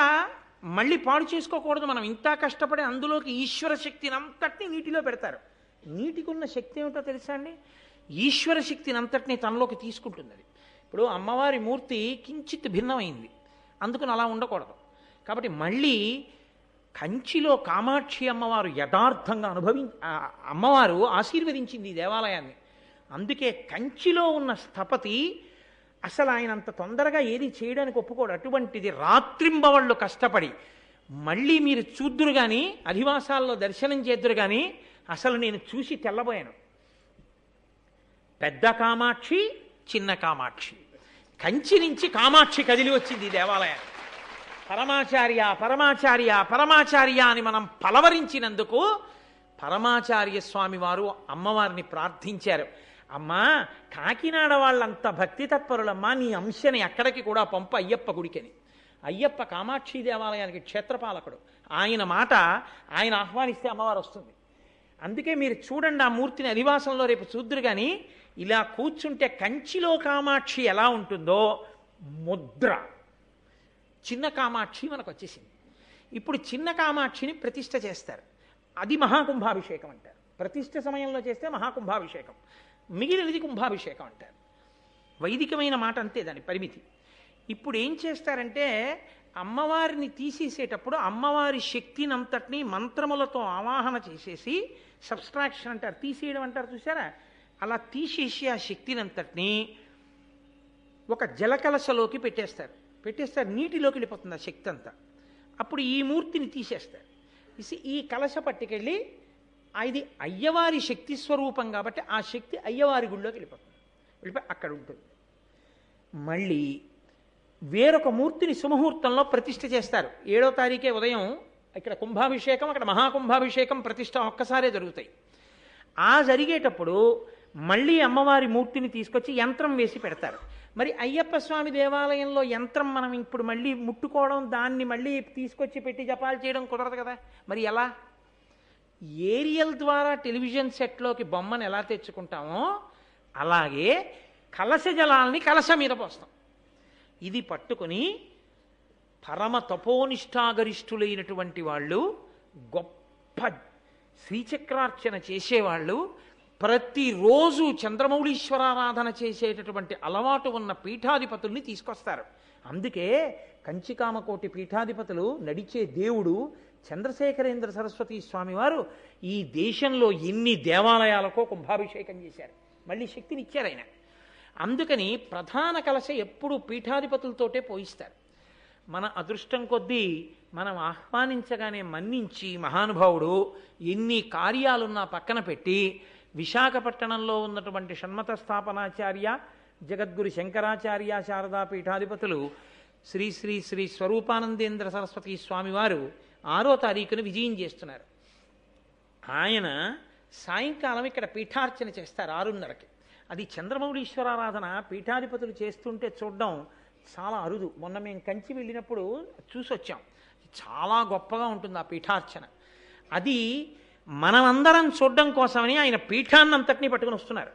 మళ్ళీ పాడు చేసుకోకూడదు. మనం ఇంత కష్టపడి అందులోకి ఈశ్వర శక్తిని అంతటినీ నీటిలో పెడతారు. నీటికి ఉన్న శక్తి ఏమిటో తెలుసా అండి? ఈశ్వర శక్తిని అంతటినీ తనలోకి తీసుకుంటుంది అది. ఇప్పుడు అమ్మవారి మూర్తి కించిత్ భిన్నమైంది, అందుకని అలా ఉండకూడదు. కాబట్టి మళ్ళీ కంచిలో కామాక్షి అమ్మవారు యథార్థంగా అమ్మవారు ఆశీర్వదించింది ఈ దేవాలయాన్ని. అందుకే కంచిలో ఉన్న స్థపతి అసలు ఆయన అంత తొందరగా ఏది చేయడానికి ఒప్పుకోడు. అటువంటిది రాత్రింబవళ్ళు కష్టపడి మళ్ళీ మీరు చూద్దురు కానీ, అధివాసాల్లో దర్శనం చేద్దురు కానీ అసలు నేను చూసి తెల్లబోయాను. పెద్ద కామాక్షి, చిన్న కామాక్షి, కంచి నుంచి కామాక్షి కదిలి వచ్చింది ఈ దేవాలయాన్ని. పరమాచార్య పరమాచార్య పరమాచార్య అని మనం పలవరించినందుకు పరమాచార్య స్వామి వారు అమ్మవారిని ప్రార్థించారు. అమ్మా, కాకినాడ వాళ్ళంత భక్తి తత్పరులమ్మా, నీ అంశని అక్కడికి కూడా పంపు అయ్యప్ప గుడికని. అయ్యప్ప కామాక్షి దేవాలయానికి క్షేత్రపాలకుడు, ఆయన మాట ఆయన ఆహ్వానిస్తే అమ్మవారు వస్తుంది. అందుకే మీరు చూడండి, ఆ మూర్తిని అధివాసంలో రేపు చూద్దురు కానీ ఇలా కూర్చుంటే కంచిలో కామాక్షి ఎలా ఉంటుందో ముద్ర చిన్న కామాక్షి మనకు వచ్చేసింది. ఇప్పుడు చిన్న కామాక్షిని ప్రతిష్ఠ చేస్తారు, అది మహాకుంభాభిషేకం అంటారు. ప్రతిష్ఠ సమయంలో చేస్తే మహాకుంభాభిషేకం, మిగిలినది కుంభాభిషేకం అంటారు. వైదికమైన మాట అంతే, దాని పరిమితి. ఇప్పుడు ఏం చేస్తారంటే అమ్మవారిని తీసేసేటప్పుడు అమ్మవారి శక్తిని అంతటినీ మంత్రములతో ఆవాహన చేసేసి, సబ్స్ట్రాక్షన్ అంటారు, తీసేయడం అంటారు చూసారా, అలా తీసేసి ఆ శక్తిని అంతటినీ ఒక జలకలశలోకి పెట్టేస్తారు. నీటిలోకి వెళ్ళిపోతుంది ఆ శక్తి అంతా. అప్పుడు ఈ మూర్తిని తీసేస్తారు. ఈ కలశ పట్టుకెళ్ళి ఇది అయ్యవారి శక్తి స్వరూపం కాబట్టి ఆ శక్తి అయ్యవారి గుళ్ళోకి వెళ్ళిపోయి అక్కడ ఉంటుంది. మళ్ళీ వేరొక మూర్తిని సుముహూర్తంలో ప్రతిష్ఠ చేస్తారు. 7వ తారీఖే ఉదయం ఇక్కడ కుంభాభిషేకం, అక్కడ మహాకుంభాభిషేకం, ప్రతిష్ఠ ఒక్కసారే జరుగుతాయి. ఆ జరిగేటప్పుడు మళ్ళీ అమ్మవారి మూర్తిని తీసుకొచ్చి యంత్రం వేసి పెడతారు. మరి అయ్యప్ప స్వామి దేవాలయంలో యంత్రం మనం ఇప్పుడు మళ్ళీ ముట్టుకోవడం, దాన్ని మళ్ళీ తీసుకొచ్చి పెట్టి జపాలు చేయడం కుదరదు కదా. మరి ఎలా? ఏరియల్ ద్వారా టెలివిజన్ సెట్లోకి బొమ్మను ఎలా తెచ్చుకుంటామో అలాగే కలశ జలాల్ని కలశ మీద పోస్తాం. ఇది పట్టుకొని పరమ తపోనిష్టాగరిష్ఠులైనటువంటి వాళ్ళు, గొప్ప శ్రీచక్రార్చన చేసేవాళ్ళు, ప్రతిరోజు చంద్రమౌళీశ్వరారాధన చేసేటటువంటి అలవాటు ఉన్న పీఠాధిపతుల్ని తీసుకొస్తారు. అందుకే కంచికామకోటి పీఠాధిపతులు నడిచే దేవుడు చంద్రశేఖరేంద్ర సరస్వతి స్వామి వారు ఈ దేశంలో ఎన్ని దేవాలయాలకో కుంభాభిషేకం చేశారు, మళ్ళీ శక్తినిచ్చారు ఆయన. అందుకని ప్రధాన కలశ ఎప్పుడు పీఠాధిపతులతోటే పోయిస్తారు. మన అదృష్టం కొద్దీ మనం ఆహ్వానించగానే మన్నించి మహానుభావుడు ఎన్ని కార్యాలున్నా పక్కన పెట్టి విశాఖపట్టణంలో ఉన్నటువంటి షణ్మత స్థాపనాచార్య, జగద్గురు శంకరాచార్య శారదా పీఠాధిపతులు శ్రీ శ్రీ శ్రీ స్వరూపానందేంద్ర సరస్వతి స్వామివారు 6వ తారీఖున విజయం చేస్తున్నారు. ఆయన సాయంకాలం ఇక్కడ పీఠార్చన చేస్తారు 6:30కి. అది చంద్రమౌళీశ్వరారాధన పీఠాధిపతులు చేస్తుంటే చూడడం చాలా అరుదు. మొన్న మేము కంచి వెళ్ళినప్పుడు చూసి వచ్చాం. చాలా గొప్పగా ఉంటుంది ఆ పీఠార్చన. అది మనమందరం చూడడం కోసమని ఆయన పీఠాన్నంతటినీ పట్టుకుని వస్తున్నారు.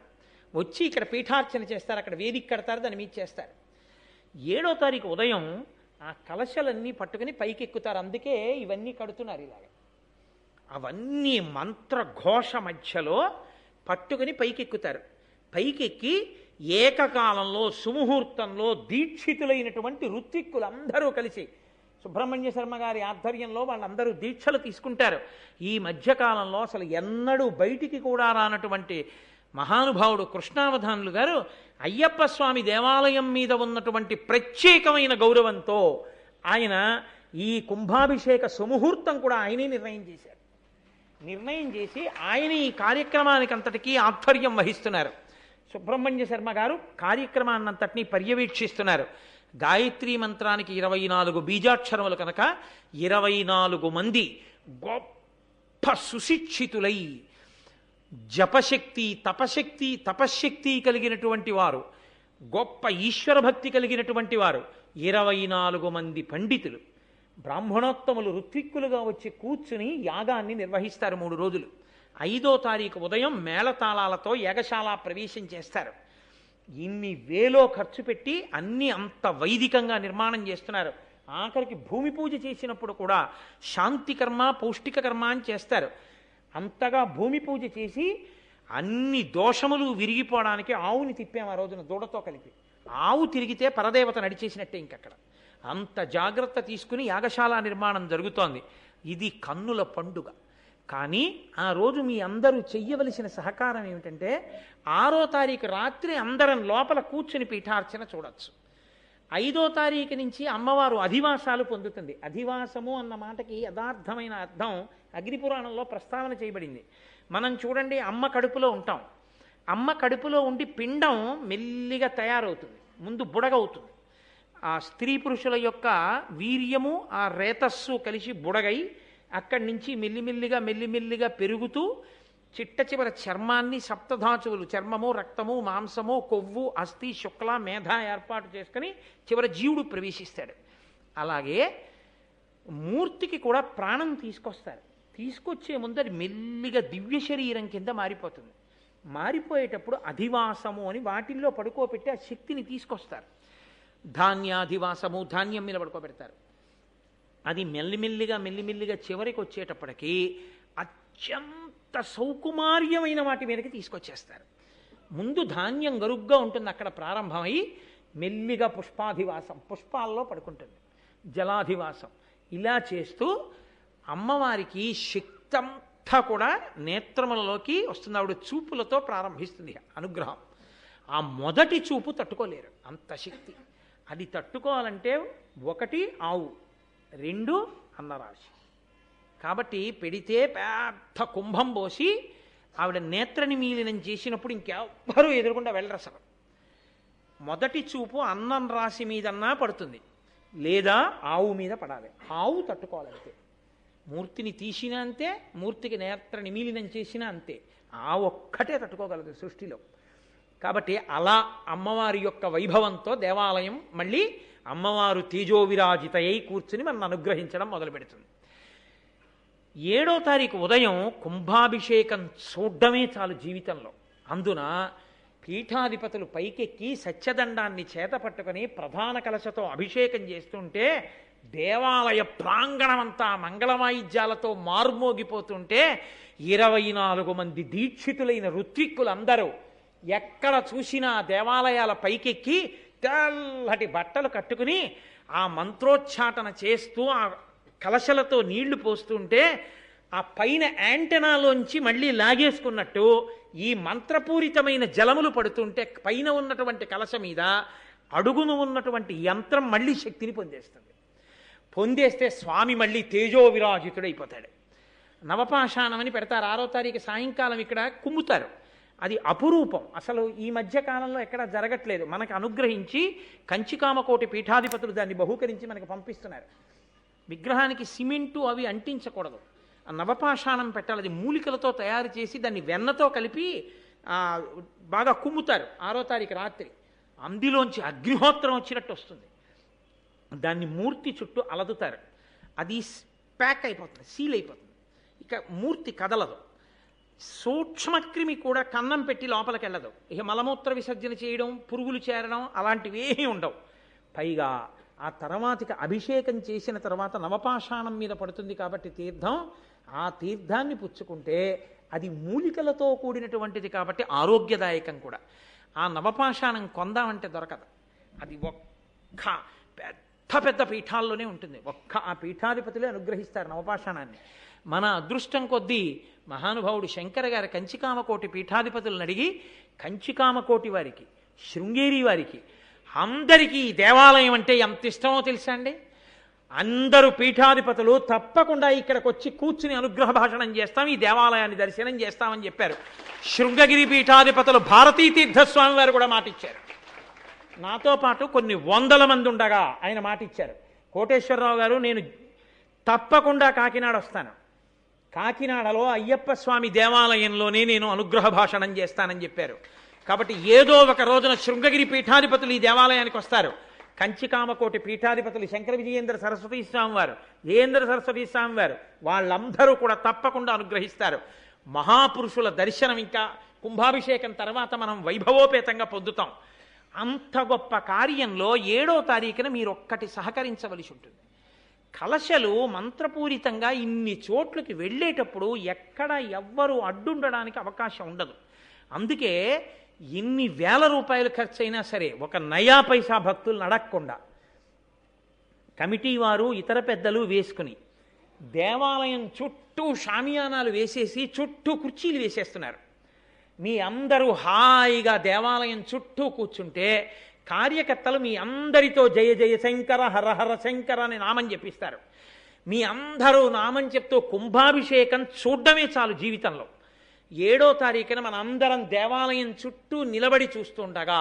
వచ్చి ఇక్కడ పీఠార్చన చేస్తారు, అక్కడ వేదిక కడతారు, దాన్ని మీద చేస్తారు. 7వ తారీఖు ఉదయం ఆ కలశలన్నీ పట్టుకుని పైకి ఎక్కుతారు. అందుకే ఇవన్నీ కడుతున్నారు ఇలాగ. అవన్నీ మంత్రఘోష మధ్యలో పట్టుకుని పైకెక్కుతారు. పైకెక్కి ఏకకాలంలో సుముహూర్తంలో దీక్షితులైనటువంటి ఋత్విక్కులందరూ కలిసి సుబ్రహ్మణ్య శర్మ గారి ఆధ్వర్యంలో వాళ్ళందరూ దీక్షలు తీసుకుంటారు. ఈ మధ్యకాలంలో అసలు ఎన్నడూ బయటికి కూడా రానటువంటి మహానుభావుడు కృష్ణావధానులు గారు అయ్యప్ప స్వామి దేవాలయం మీద ఉన్నటువంటి ప్రత్యేకమైన గౌరవంతో ఆయన ఈ కుంభాభిషేక సుముహూర్తం కూడా ఆయనే నిర్ణయం చేశారు. నిర్ణయం చేసి ఆయన ఈ కార్యక్రమానికి అంతటికీ ఆధ్వర్యం వహిస్తున్నారు. సుబ్రహ్మణ్య శర్మ గారు కార్యక్రమాన్నంతటినీ పర్యవేక్షిస్తున్నారు. గాయత్రీ మంత్రానికి 24 బీజాక్షరములు కనుక 24 మంది గొప్ప సుశిక్షితులై జపశక్తి తపశ్శక్తి కలిగినటువంటి వారు, గొప్ప ఈశ్వర భక్తి కలిగినటువంటి వారు 24 మంది పండితులు బ్రాహ్మణోత్తములు ఋత్విక్కులుగా వచ్చి కూర్చుని యాగాన్ని నిర్వహిస్తారు 3 రోజులు. 5వ తారీఖు ఉదయం మేళతాళాలతో యాగశాల ప్రవేశం చేస్తారు. ఇన్ని వేలో ఖర్చు పెట్టి అన్ని అంత వైదికంగా నిర్మాణం చేస్తున్నారు. ఆఖరికి భూమి పూజ చేసినప్పుడు కూడా శాంతి కర్మ పౌష్టిక కర్మ అని చేస్తారు. అంతగా భూమి పూజ చేసి అన్ని దోషములు విరిగిపోవడానికి ఆవుని తిప్పాము ఆ రోజున దూడతో కలిపి. ఆవు తిరిగితే పరదేవత నడిచేసినట్టే ఇంకక్కడ. అంత జాగ్రత్త తీసుకుని యాగశాల నిర్మాణం జరుగుతోంది. ఇది కన్నుల పండుగ. కానీ ఆ రోజు మీ అందరూ చెయ్యవలసిన సహకారం ఏమిటంటే 6వ తారీఖు రాత్రి అందరం లోపల కూర్చుని పీఠార్చన చూడొచ్చు. 5వ తారీఖు నుంచి అమ్మవారు అధివాసాలు పొందుతుంది. అధివాసము అన్న మాటకి యథార్థమైన అర్థం అగ్నిపురాణంలో ప్రస్తావన చేయబడింది. మనం చూడండి, అమ్మ కడుపులో ఉంటాం. అమ్మ కడుపులో ఉండి పిండం మెల్లిగా తయారవుతుంది, ముందు బుడగవుతుంది. ఆ స్త్రీ పురుషుల యొక్క వీర్యము ఆ రేతస్సు కలిసి బుడగై అక్కడి నుంచి మెల్లిమెల్లిగా పెరుగుతూ చిట్ట చివర చర్మాన్ని సప్తధాతువులు చర్మము, రక్తము, మాంసము, కొవ్వు, అస్థి, శుక్ల, మేధ ఏర్పాటు చేసుకుని చివర జీవుడు ప్రవేశిస్తాడు. అలాగే మూర్తికి కూడా ప్రాణం తీసుకొస్తారు. తీసుకొచ్చే ముందు అది మెల్లిగా దివ్య శరీరం కింద మారిపోతుంది. మారిపోయేటప్పుడు అధివాసము అని వాటిల్లో పడుకోబెట్టి ఆ శక్తిని తీసుకొస్తారు. ధాన్యాధివాసము, ధాన్యం మీద పడుకోబెడతారు. అది మెల్లిమెల్లిగా చివరికి వచ్చేటప్పటికీ అత్యంత సౌకుమార్యమైన వాటి మీదకి తీసుకొచ్చేస్తారు. ముందు ధాన్యం గరుగ్గా ఉంటుంది, అక్కడ ప్రారంభమై మెల్లిగా పుష్పాధివాసం, పుష్పాల్లో పడుకుంటుంది, జలాధివాసం. ఇలా చేస్తూ అమ్మవారికి శక్తంతా కూడా నేత్రములలోకి వస్తుంది. ఆవిడ చూపులతో ప్రారంభిస్తుంది అనుగ్రహం. ఆ మొదటి చూపు తట్టుకోలేరు, అంత శక్తి. అది తట్టుకోవాలంటే 1 ఆవు, 2 అన్నరాశి. కాబట్టి పెడితే పెద్ద కుంభం పోసి ఆవిడ నేత్ర నిమీలనం చేసినప్పుడు ఇంకెవ్వరూ ఎదురుకుండా వెళ్ళరు అసలు. మొదటి చూపు అన్నం రాశి మీదన్నా పడుతుంది, లేదా ఆవు మీద పడాలి. ఆవు తట్టుకోవాలంతే. మూర్తిని తీసినా అంతే, మూర్తికి నేత్ర నిమీలనం చేసినా అంతే. ఆ ఒక్కటే తట్టుకోగలదు సృష్టిలో. కాబట్టి అలా అమ్మవారి యొక్క వైభవంతో దేవాలయం మళ్ళీ అమ్మవారు తేజోవిరాజితయై కూర్చుని మనం అనుగ్రహించడం మొదలు పెడుతుంది. 7వ తారీఖు ఉదయం కుంభాభిషేకం చూడ్డమే చాలు జీవితంలో. అందున పీఠాధిపతులు పైకెక్కి సత్యదండాన్ని చేత పట్టుకుని ప్రధాన కలశతో అభిషేకం చేస్తుంటే దేవాలయ ప్రాంగణమంతా మంగళవాయిద్యాలతో మార్మోగిపోతుంటే 24 మంది దీక్షితులైన ఋత్విక్కులందరూ ఎక్కడ చూసినా దేవాలయాల పైకెక్కి తెల్లటి బట్టలు కట్టుకుని ఆ మంత్రోచ్చాటన చేస్తూ ఆ కలశలతో నీళ్లు పోస్తుంటే ఆ పైన యాంటెనాలోంచి మళ్ళీ లాగేసుకున్నట్టు ఈ మంత్రపూరితమైన జలములు పడుతుంటే పైన ఉన్నటువంటి కలశ మీద అడుగును ఉన్నటువంటి యంత్రం మళ్ళీ శక్తిని పొందేస్తుంది. పొందేస్తే స్వామి మళ్ళీ తేజో విరాజితుడైపోతాడు. నవపాషాణం అని పెడతారు. 6వ తారీఖు సాయంకాలం ఇక్కడ కుమ్ముతారు. అది అపురూపం. అసలు ఈ మధ్య కాలంలో ఎక్కడ జరగట్లేదు. మనకు అనుగ్రహించి కంచికామకోటి పీఠాధిపతులు దాన్ని బహూకరించి మనకు పంపిస్తున్నారు. విగ్రహానికి సిమెంటు అవి అంటించకూడదు, ఆ నవపాషాణం పెట్టాలి. అది మూలికలతో తయారు చేసి దాన్ని వెన్నతో కలిపి బాగా కుమ్ముతారు. 6వ తారీఖు రాత్రి అందులోంచి అగ్నిహోత్రం వచ్చినట్టు వస్తుంది. దాన్ని మూర్తి చుట్టూ అలదుతారు. అది ప్యాక్ అయిపోతుంది, సీల్ అయిపోతుంది. ఇక మూర్తి కదలదు. సూక్ష్మక్రిమి కూడా కన్నం పెట్టి లోపలికి వెళ్ళదు. ఇక మలమూత్ర విసర్జన చేయడం, పురుగులు చేరడం అలాంటివి ఏమీ ఉండవు. పైగా ఆ తర్వాతికి అభిషేకం చేసిన తర్వాత నవపాషాణం మీద పడుతుంది కాబట్టి తీర్థం, ఆ తీర్థాన్ని పుచ్చుకుంటే అది మూలికలతో కూడినటువంటిది కాబట్టి ఆరోగ్యదాయకం కూడా. ఆ నవపాషాణం కొందామంటే దొరకదు. అది ఒక్క పెద్ద పెద్ద పీఠాల్లోనే ఉంటుంది. ఒక్క ఆ పీఠాధిపతులే అనుగ్రహిస్తారు నవపాషాణాన్ని. మన అదృష్టం కొద్దీ మహానుభావుడు శంకర గారి కంచికామకోటి పీఠాధిపతులను అడిగి కంచికామకోటి వారికి, శృంగేరి వారికి అందరికీ ఈ దేవాలయం అంటే ఎంత ఇష్టమో తెలుసా అండి. అందరూ పీఠాధిపతులు తప్పకుండా ఇక్కడికి వచ్చి కూర్చుని అనుగ్రహ భాషణం చేస్తాం, ఈ దేవాలయాన్ని దర్శనం చేస్తామని చెప్పారు. శృంగగిరి పీఠాధిపతులు భారతీ తీర్థస్వామి వారు కూడా మాటిచ్చారు. నాతో పాటు కొన్ని వందల మంది ఉండగా ఆయన మాటిచ్చారు. కోటేశ్వరరావు గారు, నేను తప్పకుండా కాకినాడ వస్తాను, కాకినాడలో అయ్యప్ప స్వామి దేవాలయంలోనే నేను అనుగ్రహ భాషణం చేస్తానని చెప్పారు. కాబట్టి ఏదో ఒక రోజున శృంగగిరి పీఠాధిపతులు ఈ దేవాలయానికి వస్తారు. కంచికామకోటి పీఠాధిపతులు శంకర విజయేంద్ర సరస్వతీ స్వామి వారు, జయేంద్ర సరస్వతీ స్వామి వారు, వాళ్ళందరూ కూడా తప్పకుండా అనుగ్రహిస్తారు. మహాపురుషుల దర్శనం ఇంకా కుంభాభిషేకం తర్వాత మనం వైభవోపేతంగా పొందుతాం. అంత గొప్ప కార్యంలో 7వ తారీఖున మీరు ఒక్కటి సహకరించవలసి ఉంటుంది. కలశలు మంత్రపూరితంగా ఇన్ని చోట్లకి వెళ్ళేటప్పుడు ఎక్కడ ఎవ్వరూ అడ్డుండడానికి అవకాశం ఉండదు. అందుకే ఎన్ని వేల రూపాయలు ఖర్చు అయినా సరే ఒక నయా పైసా భక్తులు అడగకుండా కమిటీ వారు ఇతర పెద్దలు వేసుకుని దేవాలయం చుట్టూ షామియానాలు వేసేసి చుట్టూ కుర్చీలు వేసేస్తున్నారు. మీ అందరూ హాయిగా దేవాలయం చుట్టూ కూర్చుంటే కార్యకర్తలు మీ అందరితో జయ జయ శంకర హర హర శంకర అని నామం చెప్పిస్తారు. మీ అందరూ నామం చెప్తూ కుంభాభిషేకం చూడడమే చాలు జీవితంలో. 7వ తారీఖున మన అందరం దేవాలయం చుట్టూ నిలబడి చూస్తుండగా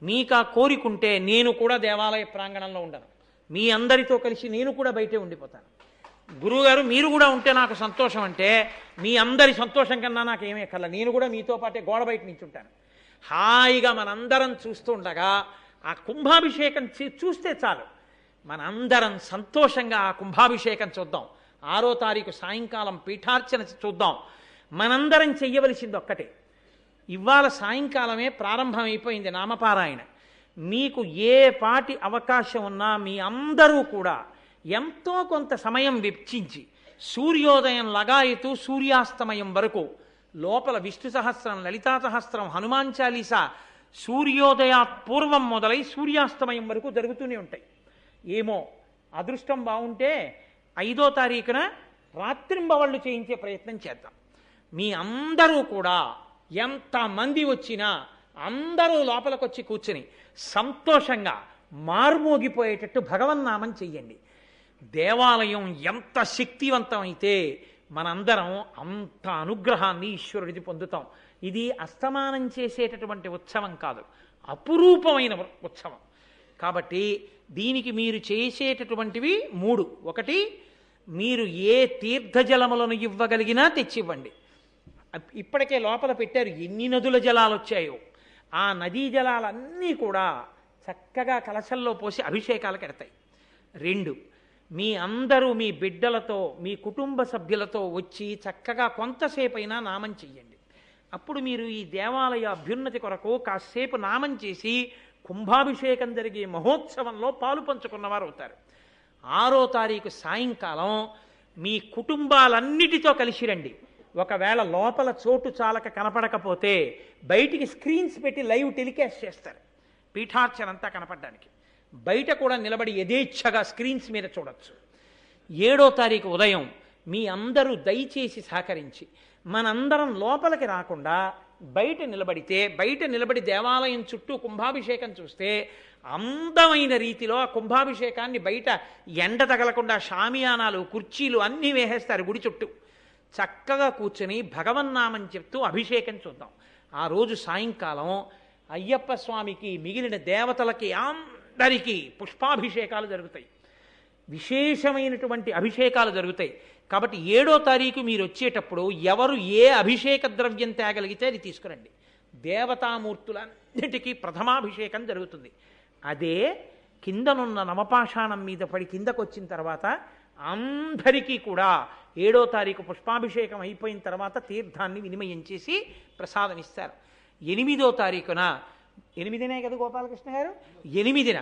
మీకు ఆ కోరికుంటే నేను కూడా దేవాలయ ప్రాంగణంలో ఉండను, మీ అందరితో కలిసి నేను కూడా బయటే ఉండిపోతాను. గురువుగారు మీరు కూడా ఉంటే నాకు సంతోషం అంటే మీ అందరి సంతోషం కన్నా నాకేమీ కల, నేను కూడా మీతో పాటే గోడ బయట నించుంటాను. హాయిగా మనందరం చూస్తుండగా ఆ కుంభాభిషేకం చూస్తే చాలు, మనందరం సంతోషంగా ఆ కుంభాభిషేకం చూద్దాం. 6వ తారీఖు సాయంకాలం పీఠార్చన చూద్దాం. మనందరం చెయ్యవలసింది ఒక్కటే. ఇవాళ సాయంకాలమే ప్రారంభమైపోయింది నామపారాయణ. మీకు ఏ పాటి అవకాశం ఉన్నా మీ అందరూ కూడా ఎంతో కొంత సమయం వెచ్చించి సూర్యోదయం లగాయతూ సూర్యాస్తమయం వరకు లోపల విష్ణు సహస్రం, లలితా సహస్రం, హనుమాన్ చాలీసా సూర్యోదయాత్ పూర్వం మొదలై సూర్యాస్తమయం వరకు జరుగుతూనే ఉంటాయి. ఏమో అదృష్టం బాగుంటే 5వ తారీఖున రాత్రింబవళ్ళు చేయించే ప్రయత్నం చేద్దాం. మీ అందరూ కూడా ఎంతమంది వచ్చినా అందరూ లోపలికొచ్చి కూర్చుని సంతోషంగా మార్మోగిపోయేటట్టు భగవన్నామం చెయ్యండి. దేవాలయం ఎంత శక్తివంతమైతే మనందరం అంత అనుగ్రహాన్ని ఈశ్వరుడిది పొందుతాం. ఇది అస్తమానం చేసేటటువంటి ఉత్సవం కాదు, అపురూపమైన ఉత్సవం. కాబట్టి దీనికి మీరు చేసేటటువంటివి 3. ఒకటి, మీరు ఏ తీర్థజలములను ఇవ్వగలిగినా తెచ్చివ్వండి. ఇప్పటికే లోపల పెట్టారు ఎన్ని నదుల జలాలు వచ్చాయో. ఆ నదీ జలాలన్నీ కూడా చక్కగా కలశంలో పోసి అభిషేకాలకు ఎడతాయి. 2, మీ అందరూ మీ బిడ్డలతో మీ కుటుంబ సభ్యులతో వచ్చి చక్కగా కొంతసేపైనా నామం చెయ్యండి. అప్పుడు మీరు ఈ దేవాలయ అభ్యున్నతి కొరకు కాసేపు నామం చేసి కుంభాభిషేకం జరిగే మహోత్సవంలో పాలు పంచుకున్నవారు అవుతారు. 6వ తారీఖు సాయంకాలం మీ కుటుంబాలన్నిటితో కలిసి రండి. ఒకవేళ లోపల చోటు చాలక కనపడకపోతే బయటికి స్క్రీన్స్ పెట్టి లైవ్ టెలికాస్ట్ చేస్తారు పీఠార్చన అంతా కనపడడానికి. బయట కూడా నిలబడి యథేచ్ఛగా స్క్రీన్స్ మీద చూడొచ్చు. 7వ తారీఖు ఉదయం మీ అందరూ దయచేసి సహకరించి మనందరం లోపలికి రాకుండా బయట నిలబడితే, బయట నిలబడి దేవాలయం చుట్టూ కుంభాభిషేకం చూస్తే అందమైన రీతిలో ఆ కుంభాభిషేకాన్ని బయట ఎండ తగలకుండా షామియానాలు, కుర్చీలు అన్నీ వేసేస్తారు గుడి చుట్టూ. చక్కగా కూర్చొని భగవన్నామం చెప్తూ అభిషేకం చూద్దాం. ఆ రోజు సాయంకాలం అయ్యప్ప స్వామికి, మిగిలిన దేవతలకి అందరికీ పుష్పాభిషేకాలు జరుగుతాయి, విశేషమైనటువంటి అభిషేకాలు జరుగుతాయి. కాబట్టి 7వ తారీఖు మీరు వచ్చేటప్పుడు ఎవరు ఏ అభిషేక ద్రవ్యం తేగలిగితే అది తీసుకురండి. దేవతామూర్తులన్నిటికీ ప్రథమాభిషేకం జరుగుతుంది. అదే కిందనున్న నవపాషాణం మీద పడి కిందకు వచ్చిన తర్వాత అందరికీ కూడా 7వ తారీఖు పుష్పాభిషేకం అయిపోయిన తర్వాత తీర్థాన్ని వినిమయం చేసి ప్రసాదం ఇస్తారు. 8వ తారీఖున, 8నే కదా గోపాలకృష్ణ గారు, 8న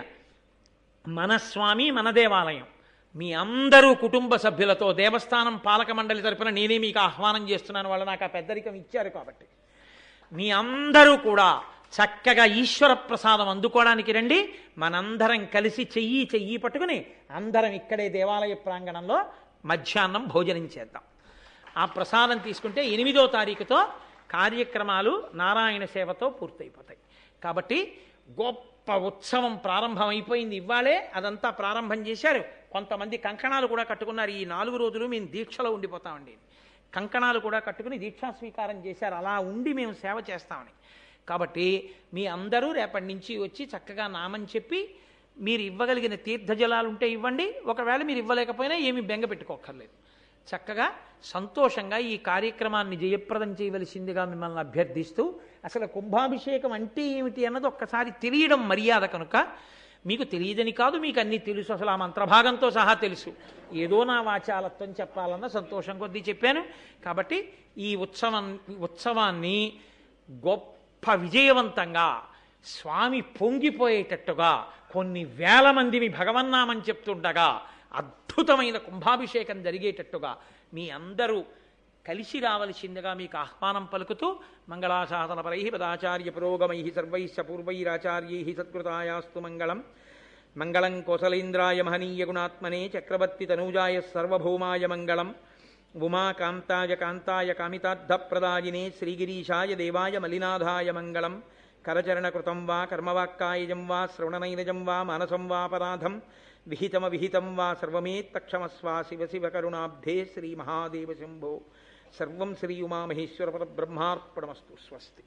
మన స్వామి మన దేవాలయం మీ అందరూ కుటుంబ సభ్యులతో దేవస్థానం పాలక మండలి తరపున నేనే మీకు ఆహ్వానం చేస్తున్నాను, వాళ్ళు నాకు ఆ పెద్దరికం ఇచ్చారు కాబట్టి మీ అందరూ కూడా చక్కగా ఈశ్వర ప్రసాదం అందుకోవడానికి రండి. మనందరం కలిసి చెయ్యి పట్టుకుని అందరం ఇక్కడే దేవాలయ ప్రాంగణంలో మధ్యాహ్నం భోజనం చేద్దాం. ఆ ప్రసాదం తీసుకుంటే 8వ తారీఖుతో కార్యక్రమాలు నారాయణ సేవతో పూర్తయిపోతాయి. కాబట్టి గొప్ప ఉత్సవం ప్రారంభం అయిపోయింది. ఇవ్వాలే అదంతా ప్రారంభం చేశారు. కొంతమంది కంకణాలు కూడా కట్టుకున్నారు. ఈ 4 రోజులు మేము దీక్షలో ఉండిపోతామండి. కంకణాలు కూడా కట్టుకుని దీక్షా స్వీకారం చేశారు. అలా ఉండి మేము సేవ చేస్తామని. కాబట్టి మీ అందరూ రేపటి నుంచి వచ్చి చక్కగా నామం చెప్పి మీరు ఇవ్వగలిగిన తీర్థజలాలు ఉంటే ఇవ్వండి. ఒకవేళ మీరు ఇవ్వలేకపోయినా ఏమీ బెంగ పెట్టుకోక్కర్లేదు. చక్కగా సంతోషంగా ఈ కార్యక్రమాన్ని జయప్రదం చేయవలసిందిగా మిమ్మల్ని అభ్యర్థిస్తూ, అసలు కుంభాభిషేకం అంటే ఏమిటి అన్నది ఒక్కసారి తెలియడం మర్యాద కనుక, మీకు తెలియదని కాదు, మీకు అన్నీ తెలుసు, అసలు ఆ మంత్రభాగంతో సహా తెలుసు. ఏదో నా వాచాలత్వం చెప్పాలన్న సంతోషం కొద్దీ చెప్పాను. కాబట్టి ఈ ఉత్సవాన్ని గొప్ప విజయవంతంగా స్వామి పొంగిపోయేటట్టుగా కొన్ని వేల మంది మీ భగవన్నామని చెప్తుండగా అద్భుతమైన కుంభాభిషేకం జరిగేటట్టుగా మీ అందరూ కలిసి రావలసిందిగా మీకు ఆహ్వానం పలుకుతూ, మంగళాశాసనపరై పదాచార్య పురోగమై సర్వైశ్చ పూర్వైరాచార్యై సత్కృతాయాస్తు మంగళం. మంగళం కోసలేంద్రాయ మహనీయ గుణాత్మనే చక్రవర్తి తనూజాయ సర్వభౌమాయ మంగళం. ఉమాకాంతాయ కాంతాయ కామితార్థప్రదాయినే శ్రీగిరీశాయ దేవాయ మలినాథాయ మంగళం. కరచరణకృతం వా కర్మవాక్కాయజం వా శ్రవణనైనజం వా మానసం వాపరాధం విహితం వా సర్వమేత్తక్షమస్వ శివ శివ కరుణాబ్ధే శ్రీ మహాదేవ శంభో. సర్వం శ్రీ ఉమామహేశ్వర పరబ్రహ్మార్పణమస్తు. స్వస్తి.